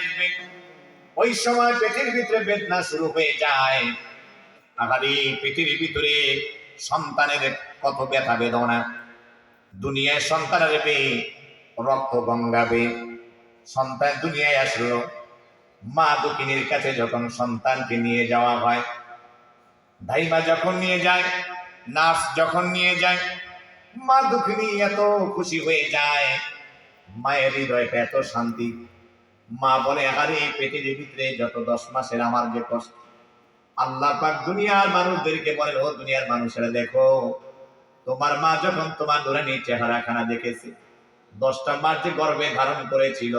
আসবে, ওই সময় পেটের ভিতরে বেদনা শুরু হয়ে যায়। আহারে পেটের ভিতরে সন্তানের কত ব্যথা বেদনা। দুনিয়ায় সন্তানের রক্ত গঙ্গাবে, সন্তান দুনিয়ায় আসলো, মা দক্ষিণীর কাছে যখন সন্তানকে নিয়ে যাওয়া হয়, ধাইমা যখন নিয়ে যায়, নার্স যখন নিয়ে যায়, মা দক্ষিণী এত খুশি হয়ে যায়, মায়ের হৃদয়টা এত শান্তি। মা বলে, আরে পেটের ভিতরে যত 10 মাসের আমার যে কষ্ট, আল্লাহ পাক দুনিয়ার মানুষদেরকে বলেন, ও দুনিয়ার মানুষেরা দেখো, তোমার মা যখন তোমার নুরানি চেহারাখানা দেখেছে, 10টা মাস যে গর্ভে ধারণ করেছিল,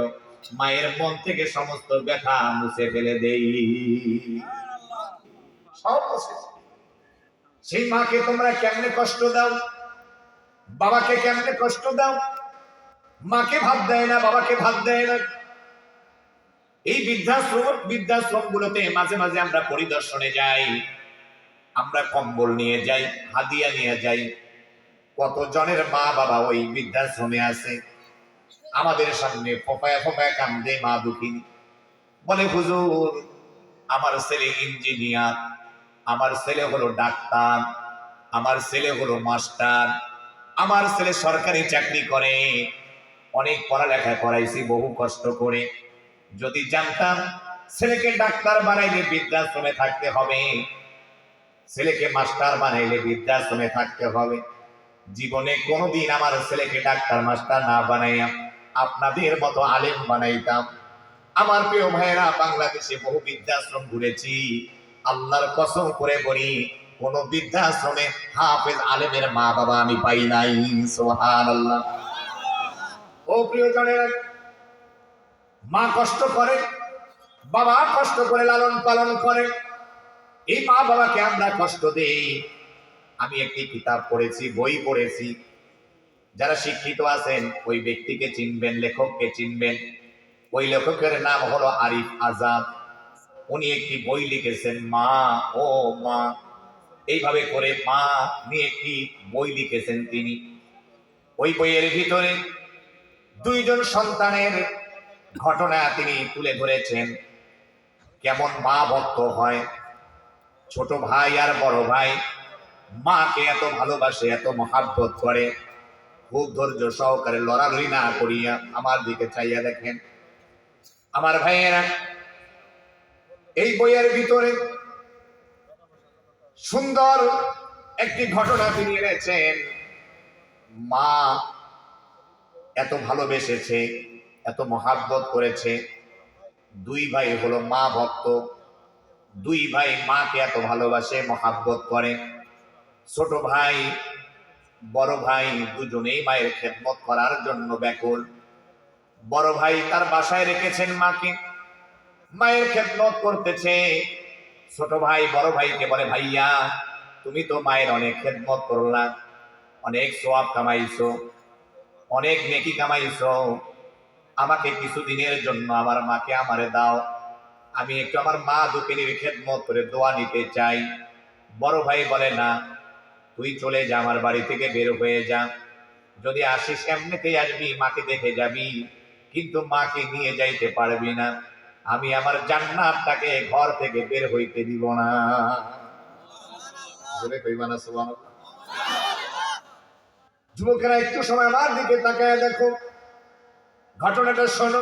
মায়ের মন থেকে সমস্ত ব্যথা মুছে ফেলে দেই, সব মুছে। সেই মাকে তোমরা কেমনে কষ্ট দাও, বাবাকে কেমনে কষ্ট দাও। মাকে ভাত দেয় না, বাবাকে ভাত দেয় না। এই বৃদ্ধাশ্রম গুলোতে মাঝে মাঝে আমরা পরিদর্শনে যাই, আমরা কম্বল নিয়ে যাই, হাদিয়া নিয়ে যাই। কত জনের মা বাবা ওই বৃদ্ধাশ্রমে আছে, আমাদের সামনে ফোপায়া ফোপায়া কান্দে মা দুঃখিনী, বলে, হুজুর আমার ছেলে ইঞ্জিনিয়ার, আমার ছেলে হলো ডাক্তার, আমার ছেলে হলো মাস্টার, আমার ছেলে সরকারি চাকরি করে, অনেক পড়ালেখা করাইছি বহু কষ্ট করে। যদি জানতাম ছেলেকে ডাক্তার বানাইলে বৃদ্ধাশ্রমে থাকতে হবে, ছেলেকে মাস্টার বানাইলে বৃদ্ধাশ্রমে থাকতে হবে, জীবনে কোনোদিন আমার ছেলেকে ডাক্তার মাস্টার না বানাইয়া আপনাদের মতো আলেম বানাইতাম। আমার প্রিয় ভাইয়েরা, বাংলাদেশে বহু বৃদ্ধাশ্রম ঘুরেছি, আল্লাহর কসম করে বলি, কোন বৃদ্ধাশ্রমে হাফেজ আলেমের মা বাবা আমি পাই নাই। সুবহানাল্লাহ। ও প্রিয়জনেরা, মা কষ্ট করে, বাবা কষ্ট করে লালন পালন করে, এই মা বাবাকে আমরা কষ্ট দেই। আমি একটি কিতাব পড়েছি, বই পড়েছি, যারা শিক্ষিত আছেন ওই ব্যক্তিকে চিনবেন, লেখককে চিনবেন। ওই লেখকের নাম হলো আরিফ আজাদ। উনি একটি বই লিখেছেন, মা ও মা, এইভাবে করে মা নিয়ে একটি বই লিখেছেন তিনি। ওই বইয়ের ভিতরে 2 জন সন্তানের ঘটনা তিনি তুলে ধরেছেন, কেমন মা ভক্ত হয়। ছোট ভাই আর বড় ভাই মাকে এত ভালোবাসে, এত মহাব্বত করে, খুব ধৈর্য সহকারে লড়ালড়ি না করিয়া আমার দিকে চাইয়া দেখেন। আমার ভাইয়েরা, এই বইয়ের ভিতরে সুন্দর একটি ঘটনা তিনি এনেছেন। মা এত ভালোবেসেছে, এত মহাব্বত করেছে। 2 ভাই হলো মা ভক্ত, 2 ভাই মাকে এত ভালোবাসে, মহাব্বত করে। ছোট ভাই বড় ভাই দুজনেই মায়ের খেদমত করার জন্য ব্যাকুল। বড় ভাই তার বাসায় রেখেছেন মাকে, মায়ের খেদমত করতেছে। ছোট ভাই বড় ভাইকে বলে, ভাইয়া তুমি তো মায়ের অনেক খেদমত করলা, অনেক সওয়াব কামাইছো, অনেক নেকি কামাইছো, আমাকে কিছুদিনের জন্য আমার মাকে আমারে দাও, আমি একটু আমার মা দুঃখিনীর খেদমত করে দোয়া নিতে চাই। বড় ভাই বলে, না, তুই চলে যা, আমার বাড়ি থেকে বের হয়ে যা, যদি আসিস এমনিতেই আসবি, মাকে দেখে যাবি, কিন্তু মাকে নিয়ে যাইতে পারবি না, আমি আমার জান্নাতটাকে ঘর থেকে বের হইতে দিব না। যুবকেরা একটু সময় আমার দিকে তাকায় দেখো, ঘটনাটা শোনো,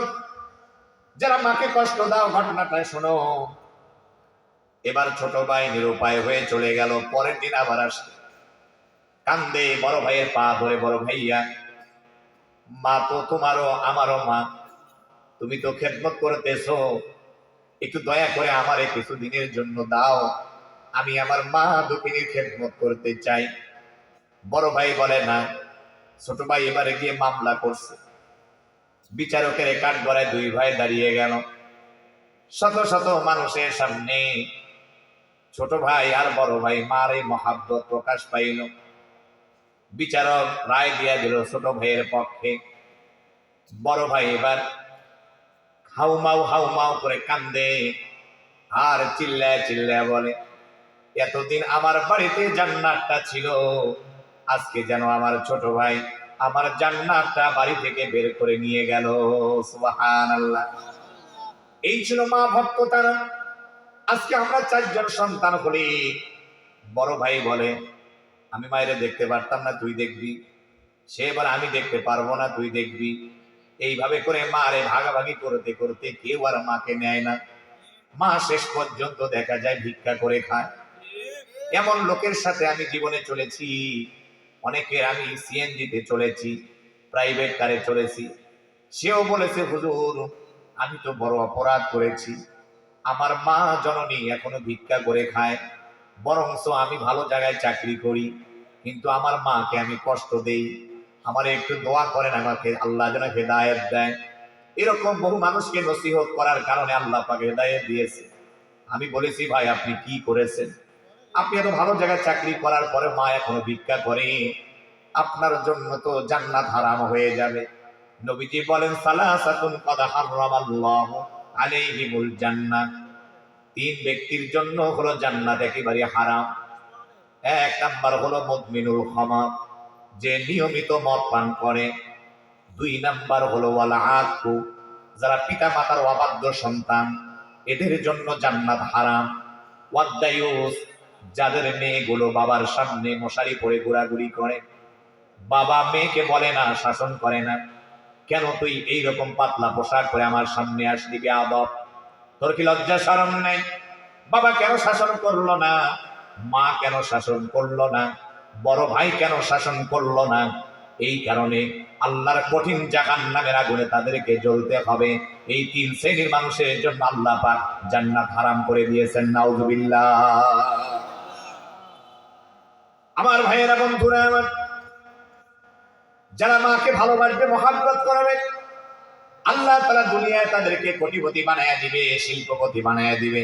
যারা মাকে কষ্ট দাও ঘটনাটা শোনো। এবার ছোট ভাই নিরুপায় হয়ে চলে গেল। পরের দিন আবার আসে, কান্দে, বড় ভাইয়ের পা ধরে, বড় ভাইয়া, মা তো তোমারও আমারও মা, তুমি তো খেদমত করতেছো, একটু দয়া করে আমারে কিছুদিনের জন্য দাও, আমি আমার মা দুঃখিনীর খেদমত করতে চাই। বড় ভাই বলে, না। ছোট ভাই এবারে গিয়ে মামলা করছে, বিচারকের কাঠ গড়ায় 2 ভাই দাঁড়িয়ে গেল, শত শত মানুষের সামনে ছোট ভাই আর বড় ভাই মার এই মহাব্বত প্রকাশ পাইল। বিচারক রায় দিয়া দিল ছোট ভাইয়ের পক্ষে। বড় ভাই এবার হাউমাউ করে কান্দে আর চিল্লায় চিল্লায় বলে, এতদিন আমার বাড়িতে জান্নাতটা ছিল, আজকে যেন আমার ছোট ভাই আমার জান্নাতটা বাড়ি থেকে বের করে নিয়ে গেল। সুবহানাল্লাহ। এই ছিল মা ভক্ত তারা। আজকে আমরা 4 জন সন্তান হলে বড় ভাই বলে আমি মায়েরে দেখতে পারতাম না, তুই দেখবি। সে বলে আমি দেখতে পারবো না, তুই দেখবি। এইভাবে করে মারে ভাগাভাগি করতে করতে কেউ আর মাকে নেয় না। মা শেষ পর্যন্ত দেখা যায় ভিক্ষা করে খায়। এমন লোকের সাথে আমি জীবনে চলেছি। অনেকের আমি সিএনজিতে চলেছি, প্রাইভেট কারে চলেছি। সেও বলেছে হুজুর আমি তো বড় অপরাধ করেছি, আমার মা জননী এখনো ভিক্ষা করে খায়, বরঞ্চ আমি ভালো জায়গায় চাকরি করি কিন্তু আমার মাকে আমি কষ্ট দেই, আমার একটু দোয়া করেন আমাকে আল্লাহ যেন হেদায়েত দেয়। এরকম বহু মানুষকে নসিহত করার কারণে আল্লাহ পাক হেদায়েত দিয়েছে। আমি বলেছি ভাই আপনি কি করেছেন? আপনি এত ভালো জায়গায় চাকরি করার পরে মা এখনো ভিক্ষা করে, আপনার জন্য তো জান্নাত হারাম হয়ে যাবে। নবীজি বলেন সালাসাতুন কদ হারামাল্লাহু আলাইহিমুল জান্নাহ, 3 ব্যক্তির জন্য হলো জান্নাত একেবারে হারাম। 1 নাম্বার হলো মুদমিনুল খামার, যে নিয়মিত মদ পান করে। 2 নাম্বার হলো ওয়াল আকু, যারা পিতা মাতার অবাধ্য সন্তান, এদের জন্য জান্নাত হারাম। ওয়াদায়ুস, যাদের মেয়েগুলো বাবার সামনে মশারি পরে ঘোরাঘুরি করে, বাবা মেয়েকে বলে না, শাসন করে না, কেন তুই এইরকম পাতলা পোশাক পরে আমার সামনে আসলি বেয়াদব, তোর কি লজ্জা শরম নেই? বাবা কেন শাসন করলো না? মা কেন শাসন করলো না? বড় ভাই কেন শাসন করলো না? এই কারণে আল্লাহর কঠিন জাহান্নামের আগুনে তাদেরকে জ্বলতে হবে। এই 3 শ্রেণীর মানুষের জন্য আল্লাহ পাক জান্নাত হারাম করে দিয়েছেন। নাউজুবিল্লাহ। আমার ভাইয়েরা, বন্ধুরা আমার, যারা মাকে ভালোবাসবে, মহাব্বত করবে, আল্লাহ তাআলা দুনিয়ায় তাদেরকে কোটিপতি বানায়া দিবে, শিল্পপতি বানায়া দিবে।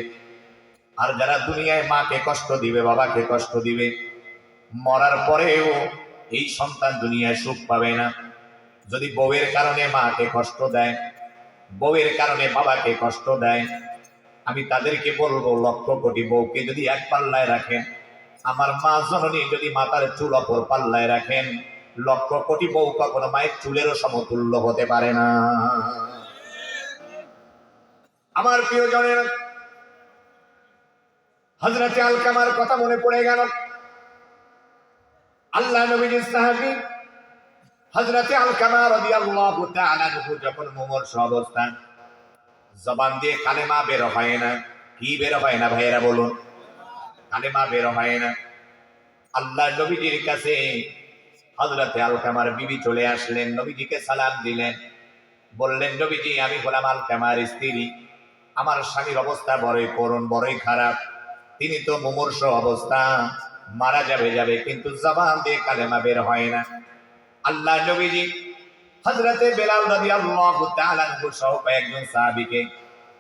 আর যারা দুনিয়ায় মাকে কষ্ট দিবে, বাবাকে কষ্ট দিবে, মরার পরেও এই সন্তান দুনিয়ায় সুখ পাবে না। যদি বউয়ের কারণে মাকে কষ্ট দেয়, বউয়ের কারণে বাবাকে কষ্ট দেয়, আমি তাদেরকে বলবো 1,00,000 কোটি বউকে যদি এক পাল্লায় রাখেন, আমার মা জননী যদি মাথার চুল অপর পাল্লায় রাখেন, 1,00,000 কোটি বউ কখনো মায়ের চুলেরও সমতুল্য হতে পারে না। আমার প্রিয়জনের, হযরতে আলকামার কথা মনে পড়ে গেল। আল্লাহ নবীর সাহাবী হযরতে আলকামা রাদিয়াল্লাহু তাআলা আনহু যখন মুমূর্ষ অবস্থা, জবান দিয়ে কালেমা বের হয় না। কি বের হয় না ভাইয়েরা বলুন? কালেমা বের হয় না। আল্লাহ নবীজির কাছে হযরতে আলকামার বিবি চলে আসলেন, নবীজিকে সালাম দিলেন, বললেন নবীজি আমি হলাম আলকামার স্ত্রী, আমার স্বামীর অবস্থা বড়ই করুণ, বড়ই খারাপ, তিনি তো মুমূর্ষ অবস্থা, মারা যাবে কিন্তু জবান দিয়ে কালেমা বের হয় না। আল্লাহ নবীজি হযরতে বেলাল রাদিয়াল্লাহু তাআলা আনহু সহ কয়েকজন সাহাবীকে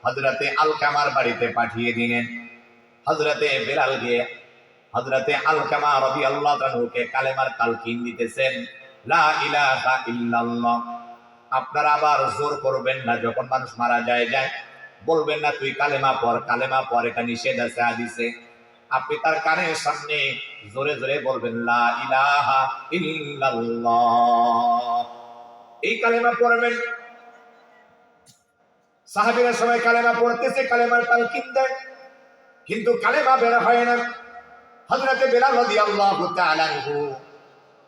হযরতে আলকামার বাড়িতে পাঠিয়ে দিলেন। হযরতে বেলাল গিয়ে হযরতে আলকামা রাদিয়াল্লাহু আনহুকে কালেমার তালকিন দিতেছেন, লা ইলাহা ইল্লাল্লাহ। আপনারা আবার জোর করবেন না, যখন মানুষ মারা যায় বলবেন না তুই কালেমা পড়, কালেমা পড়, এটা নিষেধ আছে হাদিসে। আপনি তার কানের সামনে জোরে জোরে বলবেন লা ইলাহা ইল্লাল্লাহ, এই কালেমা পড়বেন। সাহাবীরা সবাই কালেমা পড়তেছে, কালেমার তালকিন দেয়, কিন্তু কালেমা বের হয় না। হযরতে বেলাল রাদিয়াল্লাহু তাআলা আনহু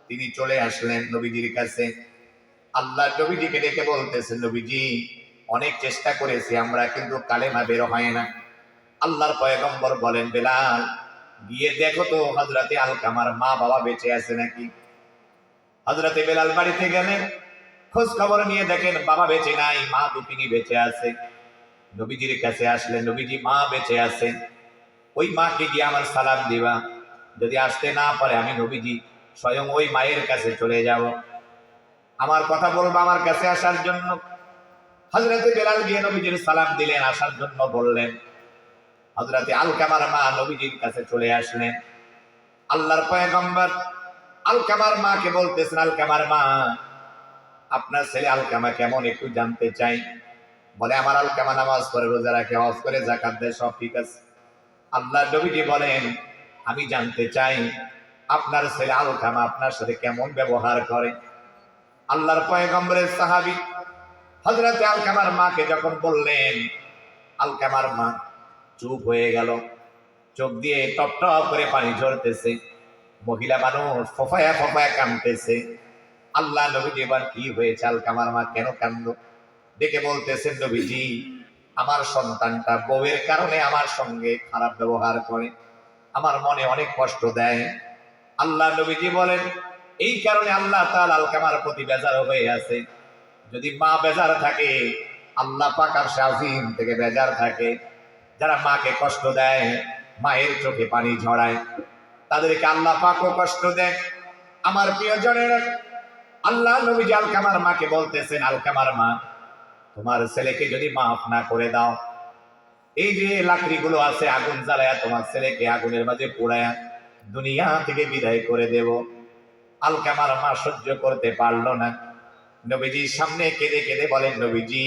তিনি চলে আসলেন নবীজির কাছে। আল্লাহ নবীজিকে ডেকে বলতেছেন, নবীজি অনেক চেষ্টা করেছি আমরা, কিন্তু কালেমা বের হয় না। আল্লাহর পয়গম্বর বলেন, বেলাল গিয়ে দেখো তো হযরতে আলকামার মা বাবা বেঁচে আছে নাকি। হযরতে বেলাল বাড়িতে গেলেন, খোঁজ খবর নিয়ে দেখেন বাবা বেঁচে নাই, মা দুটিনি বেঁচে আছে। নবীজির কাছে আসলেন, নবীজি মা বেঁচে আছেন, ওই মাকে গিয়ে আমার সালাম দিবা। যদি আসতে না পারে আমি নবীজি স্বয়ং ওই মায়ের কাছে চলে যাব, আমার কথা বলবো আমার কাছে আসার জন্য। হযরতে বেলাল গিয়ে নবীজির সালাম দিলেন, আসার জন্য বললেন। হযরতে আলকামার মা নবীজির কাছে চলে আসলেন। আল্লাহর পয়গম্বর আলকামার মাকে বলতেছেন, আলকামার মা আপনার ছেলে আলকামা কেমন একটু জানতে চাই। বলে আমার আলকামা নামাজ পড়ে, রোজা রাখে, হজ করে, যাকাত দেয়, সব ঠিক আছে। আল্লাহ নবীজি বলেন আমি জানতে চাই আপনার ছেলে আলকামা আপনার সাথে কেমন ব্যবহার করে। আল্লাহর পয়গম্বরের সাহাবী হযরতে আলকামার মাকে যখন বললেন, আলকামার মা চুপ হয়ে গেল, চোখ দিয়ে টপ টপ করে পানি ঝরতেছে, মহিলা মানুষ ফফায়া ফফায়া কাঁদতেছে। আল্লাহ নবীজি এবার কি হয়েছে, আলকামার মা কেন কান্দো? ডেকে বলতেছেন, নবীজি আমার সন্তানটা বউয়ের কারণে আমার সঙ্গে খারাপ ব্যবহার করে, আমার মনে অনেক কষ্ট দেয়। আল্লাহ নবীজি বলেন, এই কারণে আল্লাহ তাআলা আলকামার প্রতি বেজার হয়ে আছে। যদি মা বেজার থাকে, আল্লাহ পাক আরশে আজিম থেকে বেজার থাকে। যারা মাকে কষ্ট দেয়, মায়ের চোখে পানি ঝরায়, তাদেরকে আল্লাহ পাকও কষ্ট দেয়। আমার প্রিয়জনেরা, আল্লাহ নবীজি আলকামার মাকে বলতেছেন, আলকামার মা, তোমার ছেলেকে যদি মাফ না করে দাও, এই যে লাকড়িগুলো আছে আগুন জ্বালায়া তোমার ছেলেকে আগুনের মাঝে পোড়ায়া দুনিয়া থেকে বিদায় করে দেব। আলকামার মা সহ্য করতে পারলো না, নবীজির সামনে কেঁদে কেঁদে বলেন, নবীজি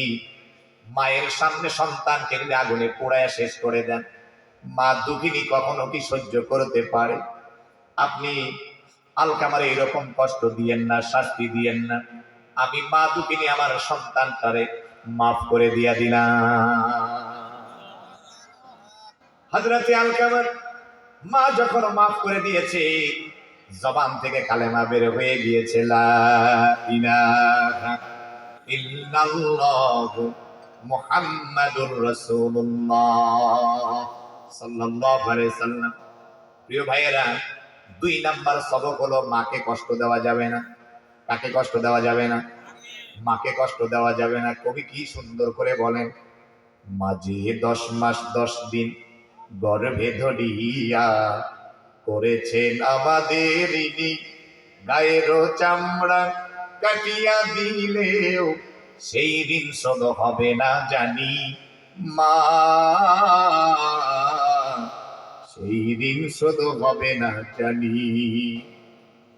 মায়ের সামনে সন্তানকে যদি আগুনে পোড়ায়া শেষ করে দেন, মা দুঃখিনী কখনো কি সহ্য করতে পারে? আপনি আলকামারে এরকম কষ্ট দিয়েন না, শাস্তি দিয়েন না। আমি মা দুঃখিনী আমার সন্তানটারে মাফ করে দিয়া দিলাম। হযরতে আলকামার মা যখন মাফ করে দিয়েছে, জবান থেকে কালেমা বের হয়ে গিয়েছে, লা ইলাহা ইল্লাল্লাহু মুহাম্মাদুর রাসূলুল্লাহ সাল্লাল্লাহু আলাইহি সাল্লাম। প্রিয় ভাইয়েরা, 2 নাম্বার সবক হলো মাকে কষ্ট দেওয়া যাবে না। কাকে কষ্ট দেওয়া যাবে না? মাকে কষ্ট দেওয়া যাবে না। কবি কি সুন্দর করে বলেন, মাঝে 10 মাস 10 দিন গর্ভে ধরিয়া করেছেন আমাদের ইনি, গায়েরও চামড়া কাটিয়া দিলেও সেই ঋণ শোধ হবে না জানি, মা সেই ঋণ শোধ হবে না জানি।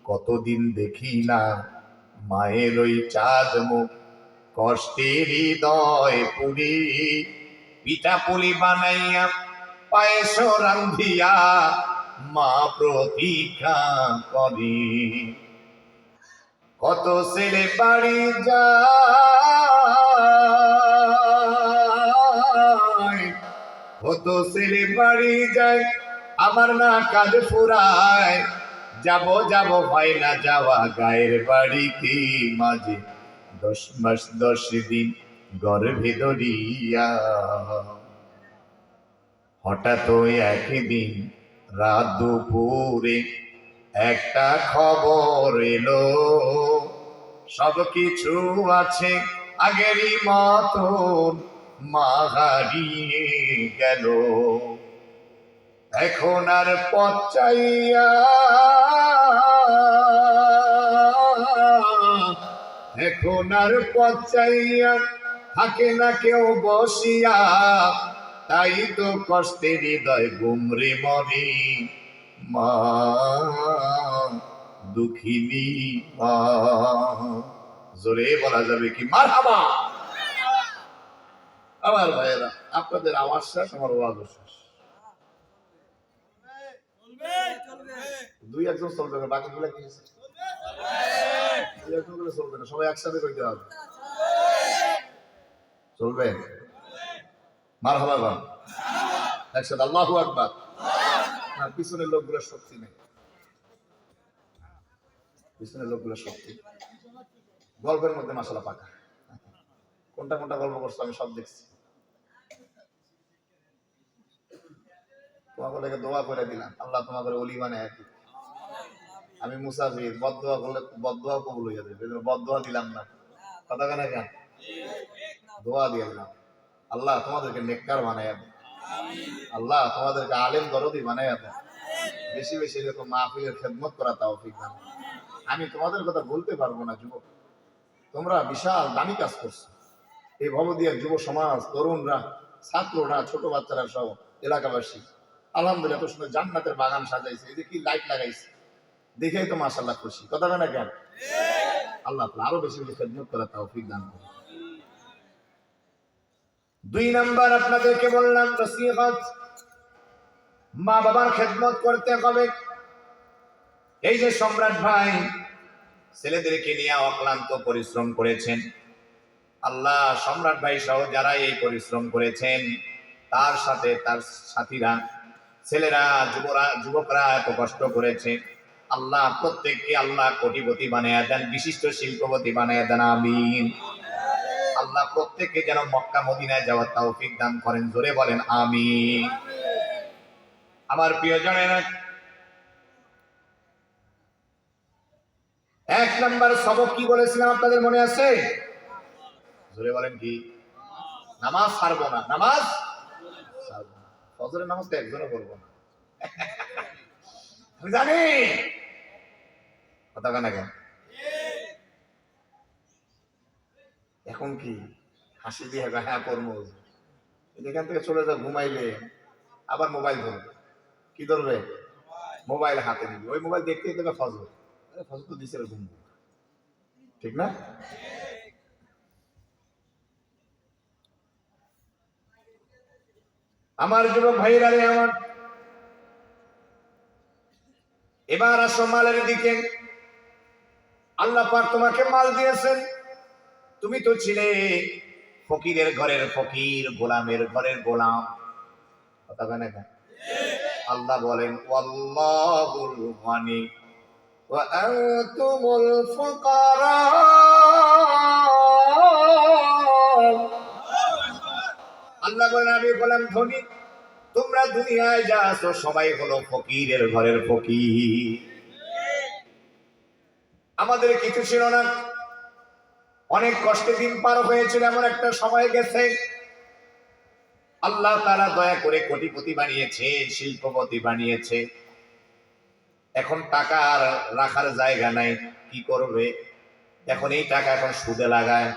কতদিন দেখি না মায়ের ওই চাঁদ মুখ, কষ্টের হৃদয় পুরি, পিঠা পুলি বানাইয়া পায়েস রান্ধিয়া মা প্রতীক্ষা করি। কত ছেলে বাড়ি যায়, কত ছেলে বাড়ি যায়, আমার না কাজ ফুরায়, যাব যাব হয় না যাওয়া গায়ের বাড়িতে, মাঝে 10 মাস 10 দিন গর্ভে ধরিয়া। হঠাৎ ওই একদিন রাত দুপুরে একটা খবর এলো, সব কিছু আছে আগেরই মতন, মা হারিয়ে গেল। এখন আর পথ চাইয়া, এখন আর পথ চাইয়া থাকে না কেউ বসিয়া, তাই তো কষ্টের হৃদয় গুমরে মরে, মা দুঃখিনী মা। জোরে বলা যাবে কি মারহাবা? আমার ভাইয়েরা, আপনাদের আওয়াজ শেষ, আমার আওয়াজ শেষ। 2-1 জন চলবে না, বাকিগুলো কি 2-1 জন চলবে না, সবাই একসাথে কইতে হবে। চলবে? মারহাবা বল একসাথে, আল্লাহু আকবার। না, পিছনের লোকগুলোর শক্তি নেই, পিছনের লোকগুলোর শক্তি। গল্পের মধ্যে মাশাআল্লাহ পাকা, কোনটা কোনটা গল্প করছো আমি সব দেখছি। তোমাকে দোয়া করে দিলাম, আল্লাহ তোমাকে ওলি বানায় দিক। আমি মুসাফির, বদদোয়া করলে বদদোয়া কবুল হয়ে যাবে, বদদোয়া দিলাম না, কথা কেন কেন, দোয়া দিয়ে দিলাম। আল্লাহ তোমাদেরকে নেককার বানায় দেন, আল্লাহ তোমাদেরকে আলেম দরদি বানায় দেন, বেশি বেশি এরকম মাহফিলের খেদমত করা তৌফিক দান। আমি তোমাদের কথা বলতে পারবো না যুবক, তোমরা বিশাল দামি কাজ করছো। এই ভবদিয়ার যুব সমাজ, তরুণরা, ছাত্ররা, ছোট বাচ্চারা সহ এলাকাবাসী আলহামদুলিল্লাহ এত সুন্দর জান্নাতের বাগান সাজাইছে, এই যে কি লাইট লাগাইছে, দেখেই তো মাশাআল্লাহ খুশি, কথা না কেন? আল্লাহ আরো বেশি বেশি খেদমত করা তৌফিক দান করুন। 2 নাম্বার আপনাদেরকে বললাম নসিহত, মা বাবার খেদমত করতে হবে। এই যে সম্রাট ভাই ছেলেদেরকে নিয়ে অক্লান্ত পরিশ্রম করেছেন, আল্লাহ সম্রাট ভাই সহ যারা এই পরিশ্রম করেছেন তার সাথে তার সাথীরা, ছেলেরা, যুবকরা এত কষ্ট করেছে। আল্লাহ প্রত্যেককে আল্লাহ কোটিপতি বানায়া দেন, বিশিষ্ট শিল্পপতি বানায়া দেন, আমিন। আল্লাহ প্রত্যেককে যেন মক্কা মদিনায় যাওয়ার তৌফিক দান করেন, জোরে বলেন আমিন। আমার প্রিয়জনেরা, 1 নাম্বার সবক কি বলেছিলাম আপনাদের মনে আছে? জোরে বলেন কি? নামাজ ছাড়বো না, নামাজ ছাড়বো না। ফজরের নামাজ তো একজনও পড়বো না, আমি জানি। কথা কেন? এখন কি হাসি দিয়ে হ্যাঁ করবো, এখান থেকে চলে যাও, ঘুমাইলে আবার মোবাইল ধরবে। কি ধরবে? মোবাইল হাতে নিবি, ওই মোবাইল দেখতেই দেবে ফজর। ফজর তো দিছে ঘুম, ঠিক না? আমার যুবক ভাইরা রে আমার, এবার আসো মালের দিকে। আল্লাহ পাক তোমাকে মাল দিয়েছেন, তুমি তো ছিলে ফকিরের ঘরের ফকির, গোলামের ঘরের গোলাম। কথা কেন? আল্লাহ বলেন ওয়াল্লাহুল গানি ওয়া আনতুমুল ফুকারা। আল্লাহ বলেন আমি বললাম ধনী, তোমরা দুনিয়ায় যা আছো সবাই হলো ফকিরের ঘরের ফকির। আমাদের কিছু ছিল না, অনেক কষ্টে দিন পার হয়েছিল, এমন একটা সময় গেছে আল্লাহ তাআলা দয়া করে কোটিপতি বানিয়েছে, শিল্পপতি বানিয়েছে। এখন টাকার রাখার জায়গা নাই, কি করবে? এখন এই টাকা এখন সুদে লাগায়।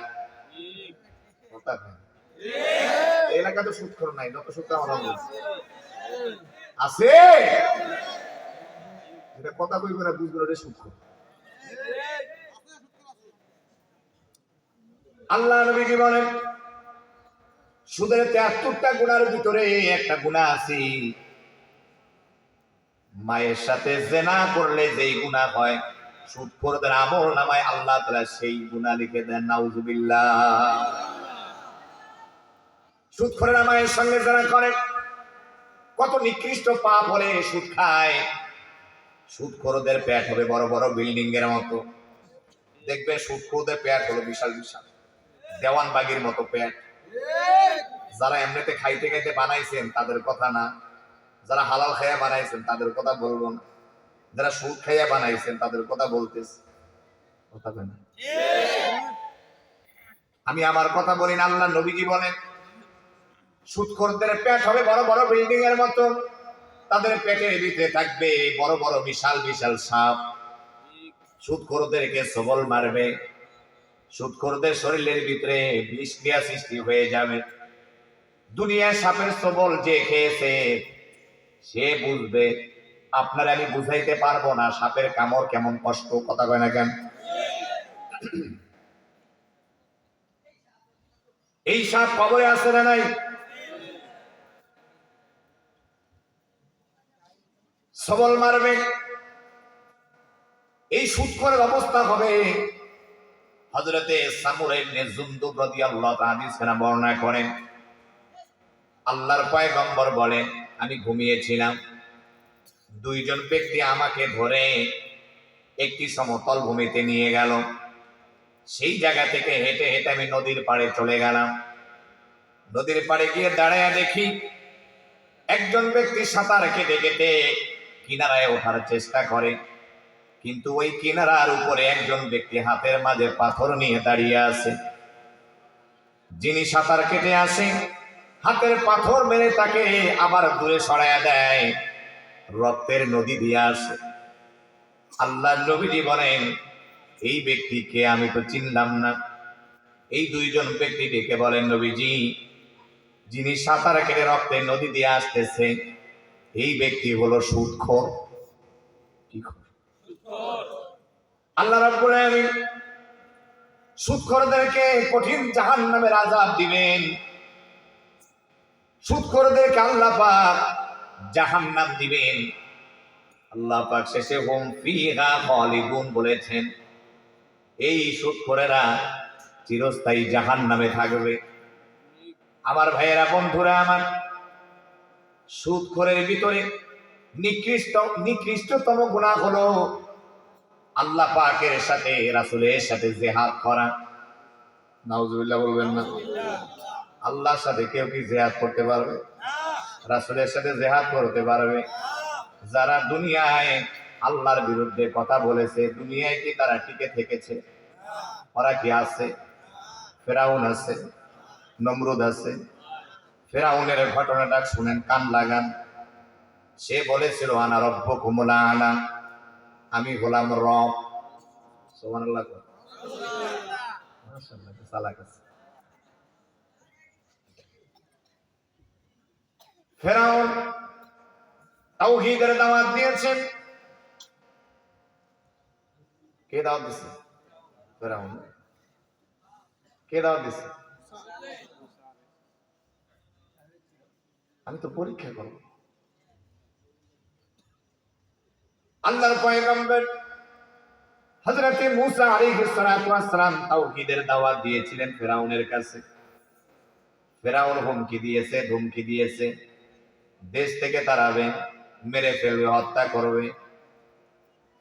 এলাকা তো সুদ খোর নাই, যত সুদ আমার আছে, এটা কথা কইবে না, বুঝবে না সুদ খোর। আল্লাহ নবীজি বলেন সুদের 73টা গুনার ভিতরে একটা গুনাহ আছে, মায়ের সাথে জিনা করলে যেই গুনাহ হয়, সুদখোরদের আমল নামায় আল্লাহ তাআলা সেই গুনাহ লিখে দেন, নাউজুবিল্লাহ। সুদখোরেরা মায়ের সঙ্গে জিনা করে, কত নিকৃষ্ট পাপ হলে সুদ খায়। সুদখোরদের পেট হবে বড় বড় বিল্ডিং এর মতো, দেখবে সুদখোরদের পেট হলো বিশাল বিশাল দেওয়ানবাগির মতো পেট। যারা এমনিতে খাইতে খাইতে বানাইছেন তাদের কথা না, যারা হালাল খাইয়া বানাইছেন তাদের কথা বলবো না, যারা সুদ খাইয়া বানাইছেন তাদের কথা বলতেছে। কথা বলেন, আমি আমার কথা বলি না, আল্লাহ নবীজি বলেন সুদখোরদের পেট হবে বড় বড় বিল্ডিং এর মতো, তাদের পেটের ভিতরে থাকবে বড় বড় বিশাল বিশাল সাপ। সুদখোরদেরকে সবল মারবে, সুদখোরদের শরীরের ভিতরে বিষক্রিয়া সৃষ্টি হয়ে যাবে। দুনিয়ায় সাপের সবল যে খেয়েছে সে বুঝবে, আপনার আমি বুঝাইতে পারবো না সাপের কামড় কেমন কষ্ট। কথা কয় না কেন? এই সাপ কবরে আছে না নাই? সবল মারবে। এই সুদখোরের অবস্থা হবে, হযরতে সামুরা ইবনে জুনদুব রাদিয়াল্লাহু তাআলা হাদিস খানা বর্ণনা করেন, আল্লাহর পয়গম্বর বলেন আমি ঘুমিয়েছিলাম, দুইজন ব্যক্তি আমাকে ধরে একটি সমতল ভূমিতে নিয়ে গেল। সেই জায়গা থেকে হেঁটে হেঁটে আমি নদীর পাড়ে চলে গেলাম। নদীর পাড়ে গিয়ে দাঁড়ায় দেখি একজন ব্যক্তি সাঁতার কেটে কেটে কিনারায় ওঠার চেষ্টা করে, কিন্তু ওই কিনারার উপরে একজন ব্যক্তি হাতের মাঝে পাথর নিয়ে দাঁড়িয়ে আছে। যিনি সাঁতার কেটে আসে হাতের পাথর মেরে তাকে আবার দূরে সরাইয়া দেয়, রক্তের নদী দিয়ে আসে। আল্লাহ নবীজি বলেন এই ব্যক্তিকে আমি তো চিনলাম না। এই দুইজন ব্যক্তি ডেকে বলেন নবীজি, যিনি সাঁতার কেটে রক্তের নদী দিয়ে আসতেছে এই ব্যক্তি হলো সুদখোর। কি আল্লাহ রাব্বুল আলামিন সুদখোরদেরকে কঠিন জাহান্নামের আযাব দিবেন। সুদখোরদেরকে আল্লাহ পাক জাহান্নাম দিবেন। আল্লাহ পাক শেষে হুম ফিহা খালিদুন বলেছেন, এই সুদখোরেরা চিরস্থায়ী জাহান্নামে থাকবে। আমার ভাইয়েরা, বন্ধুরা আমার, সুদখোরের ভিতরে নিকৃষ্টতম গুনাহ হলো আল্লাহ পাকের সাথে রাসূলের সাথে জিহাদ করা। নাউজুবিল্লাহ বলবেন না? আল্লাহর সাথে কেউ কি জিহাদ করতে পারবে? রাসূলের সাথে জিহাদ করতে পারবে? যারা দুনিয়ায় আল্লাহর বিরুদ্ধে কথা বলেছে, দুনিয়ায় কি তারা টিকে থেকেছে? ওরা কি আছে? ফেরাউন আছে, নমরুদ আছে। ফেরাউনের ঘটনাটা শুনেন, কান লাগান। সে বলেছিল আনা রব্বুকুমুল আ'লা, আমি হলাম রব। সুবহানাল্লাহ। মাশাআল্লাহ, চালাক আছে। ফেরাউন তাওহীদের দাওয়াত দিয়েছেন। কে দাওয়াত দিছে? ফেরাউন। কে দাওয়াত দিছে? আমি তো পরীক্ষা করব। আল্লাহর পয়গম্বর হযরত মূসা আলাইহিস সালাতু ওয়াস সালাম তাওহীদের দাওয়াত দিয়েছিলেন ফেরাউনের কাছে। ফেরাউন হুমকি দিয়েছে, ধমকি দিয়েছে, দেশ থেকে তাড়াবে, মেরে ফেলবে, হত্যা করবে।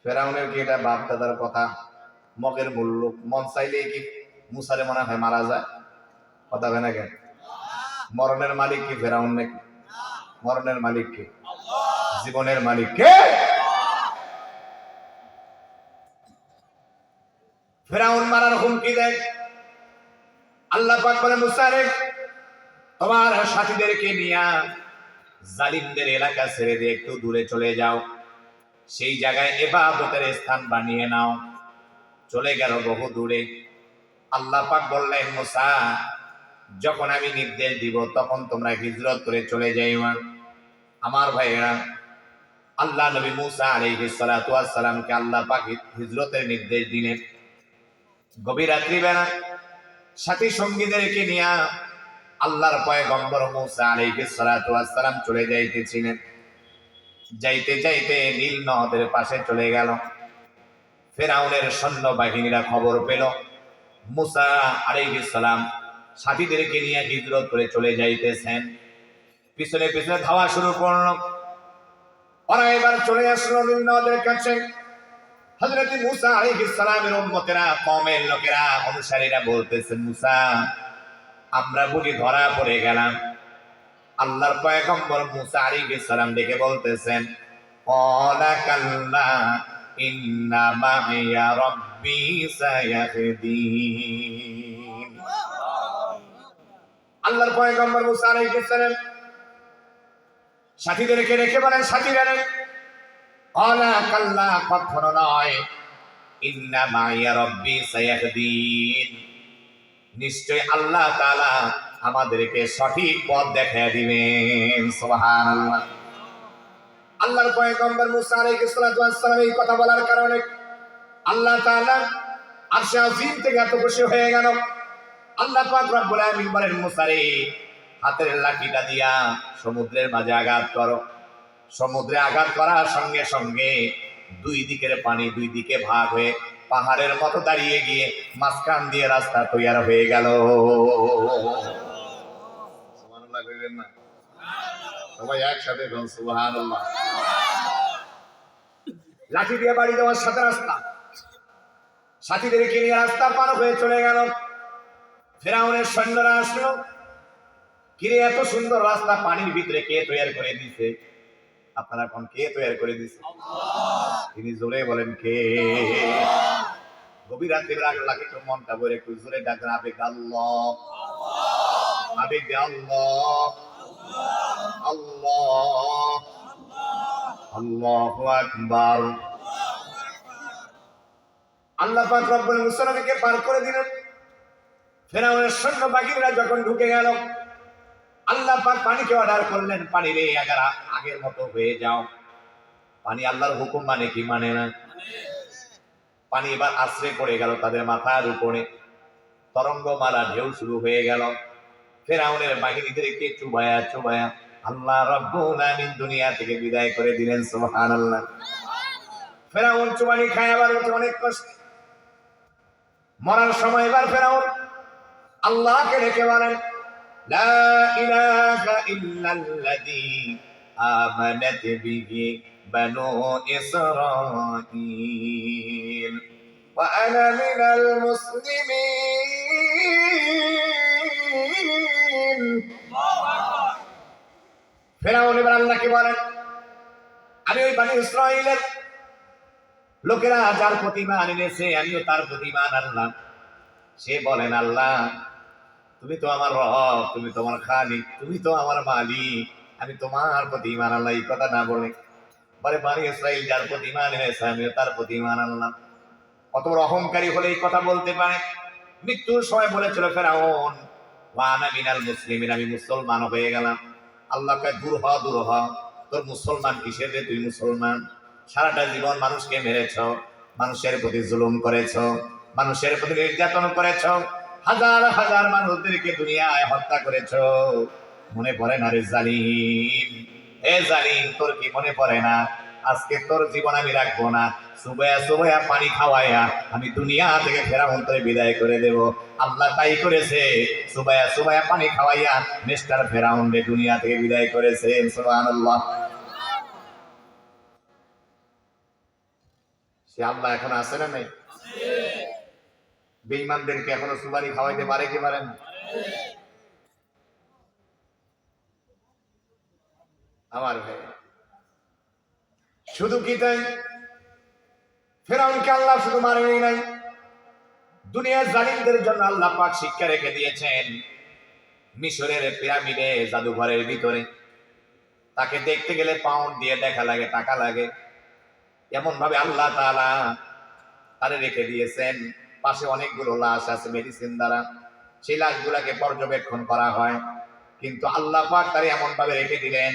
ফেরাউনের কি এটা বাপ দাদার কথা? মগের মূল্য মন চাইলে কি মূসারে মনে হয় মারা যায়? কথা হয় না কেন? মরণের মালিক কি ফেরাউন নাকি? মরণের মালিক কে? জীবনের মালিক কে? ফেরাউন মারার হুমকি দেয়। আল্লাহ পাক বলে, মূসা রে, তোমার সাথীদেরকে নিয়ে জালিমদের এলাকা ছেড়ে দিয়ে একটু দূরে চলে যাও, সেই জায়গায় ইবাদতের স্থান বানিয়ে নাও। চলে গেল বহু দূরে। আল্লাহ পাক বললেন, মূসা, যখন আমি নির্দেশ দিব তখন তোমরা হিজরত করে চলে যাইবা। আমার ভাইয়েরা, আল্লাহ নবী মূসা আলাইহিস সালাতু ওয়াস সালামকে আল্লাহ পাক হিজরতের নির্দেশ দিলেন। গভীর রাত্রিবেলা সাথী সঙ্গীদেরকে নিয়ে আল্লাহর পয়গম্বর মূসা আলাইহিস সালাতু ওয়াস সালাম চলে যাইতেছিলেন। যাইতে যাইতে নীল নদের পাশে চলে গেল। ফেরাউনের সৈন্যবাহিনীরা খবর পেল মূসা আলাইহিস সালাম সাথীদেরকে নিয়ে হিজরত করে চলে যাইতেছেন। পিছনে পিছনে ধাওয়া শুরু করল। ওরা এবার চলে আসলো নীল নদের কাছে। হযরত মূসা আলাইহিস সালামের উম্মতেরা, কওমের লোকেরা, অনুসারীরা বলতেছেন, মূসা, আমরা বুঝি ধরা পড়ে গেলাম। আল্লাহর পয়গম্বর মূসা আলাইহিস সালাম ডেকে বলতেছেন, ক্বালা কাল্লা ইন্না মাইয়া রাব্বি সায়াহদিন। আল্লাহর পয়গম্বর মূসা আলাইহিস সালাম সাথীদেরকে রেখে বলেন, সাথীরা রে, ক্বালা কাল্লা, কখনো নয়, ইন্না মাইয়া রাব্বি সায়াহদিন, নিশ্চয় আল্লাহ তাআলা আমাদেরকে সঠিক পথ দেখায় দিবেন। সুবহানাল্লাহ। আল্লাহর পয়গম্বর মূসা আলাইহিস সালাতু ওয়াস সালাম এই কথা বলার কারণে আল্লাহ তাআলা আরশে আজিম থেকে এত খুশি হয়ে গেল। আল্লাহ পাক রব্বুল আলামিন বলেন, মূসা রে, হাতের লাঠিটা দিয়া সমুদ্রের মাঝে আঘাত করো। সমুদ্রে আঘাত করার সঙ্গে সঙ্গে দুই দিকের পানি দুই দিকে ভাগ হয়ে পাহাড়ের মতো দাঁড়িয়ে গিয়ে মাঝখান দিয়ে রাস্তা তৈরি হয়ে গেল। সুবহানাল্লাহ কইবেন না? সবাই একসাথে বলুন সুবহানাল্লাহ। লাঠি দিয়ে বাড়ি দেওয়ার সাথে রাস্তা, সাথীদেরকে নিয়ে রাস্তা পার হয়ে চলে গেল। ফেরাউনের সৈন্যরা আসলো, কিরে এত সুন্দর রাস্তা পানির ভিতরে কে তৈরি করে দিছে? আপনারা কোন কে তৈরি করে দিছে? তিনি জোরে বলেন, কে? গভীর রাতে আল্লাহকে একটু মনটা ভরে একটু জোরে ডাকেন, আবেগ আল্লাহ, আবেগ আল্লাহ, আল্লাহ, আল্লাহু আকবার। আল্লাহ পাক রব্বুল মুসলিমকে পার করে দিলেন। ফেরাউনের সৈন্যবাহিনীরা যখন ঢুকে গেল, আল্লাহ পাক পানিকে অর্ডার করলেন, পানি রে আগার আগের মতো হয়ে যাও। পানি আল্লাহর হুকুম মানে কি মানে না? পানি এবার আশ্রে পড়ে গেল তাদের মাথার উপরে। তরঙ্গমালা ঢেউ শুরু হয়ে গেল। ফেরাউনের বাহিনীদেরকে চুবায়া চুবায়া আল্লাহ রাব্বুল আলামিন দুনিয়া থেকে বিদায় করে দিলেন। সুবহানাল্লাহ। ফেরাউন চুবানি খায় আবার অনেক কষ্ট। মরার সময় এবার ফেরাউন আল্লাহকে ডেকে বলেন, লা ইলাহা ইল্লাল্লাযী আমানাত বিহি বানু ইসরাঈল ওয়া আনা মিনাল মুসলিমিন। ফেরাউন এবার আল্লাহকে বলেন, আমি ওই বানি ইসরাঈলের লোকেরা যার প্রতি ঈমান এনেছে আমিও তার প্রতি ঈমান আনলাম। সে বলেন, আল্লাহ তুমি তো আমার রব, তুমি তো আমার খালিক, তুমি তো আমার মালিক, আমি তোমার প্রতি ঈমান আনলাম। এই কথা না বলে বলে বানি ইসরাঈল যার প্রতি ঈমান এনেছে আমিও তার প্রতি ঈমান আনলাম। কত বড় অহংকারী হলে এই কথা বলতে পারে। মৃত্যুর সময় বলেছিল ফেরাউন, ওয়া আনা মিনাল মুসলিমিন, আমি মুসলমান হয়ে গেলাম। আল্লাহ কয়, দূর হ দূর হ, তোর মুসলমান কিসের রে? তুই মুসলমান সারাটা জীবন মানুষকে মেরেছ, মানুষের প্রতি জুলুম করেছ, মানুষের প্রতি নির্যাতন করেছ, হাজার হাজার মানুষদেরকে দুনিয়ায় হত্যা করেছ। মনে পড়ে না রে জালিম? এ জালিম, তোর কি মনে পড়ে না? আজকে তোর জীবন আমি রাখবো না, সুবয়া সুবয়া পানি খাওয়াইয়া আমি দুনিয়া থেকে ফেরাউন করে বিদায় করে দেব। আল্লাহ তাই করেছে, সুবয়া সুবয়া পানি খাওয়াইয়া মিস্টার ফেরাউন রে দুনিয়া থেকে বিদায় করেছে। সুবহানাল্লাহ। সে আল্লাহ এখন আছে না নাই? বেঈমানদেরকে এখনো সুবারি খাওয়াইতে পারে কি পারেন? আমার ভাই, শুধু কি তাই? ফেরাউনকে আল্লাহ শুধু মারেনি নাই, দুনিয়ার জালিমদের জন্য আল্লাহ পাক শিক্ষা রেখে দিয়েছেন। মিশরের পিরামিডে জাদুঘরের ভিতরে তাকে দেখতে গেলে পাউন্ড দিয়ে দেখা লাগে, টাকা লাগে। এমন ভাবে আল্লাহ তাআলা তারে রেখে দিয়েছেন। পাশে অনেকগুলো লাশ আছে মেডিসিন দ্বারা, সেই লাশগুলাকে পর্যবেক্ষণ করা হয়। কিন্তু আল্লাহ পাক তারে এমন ভাবে রেখে দিলেন,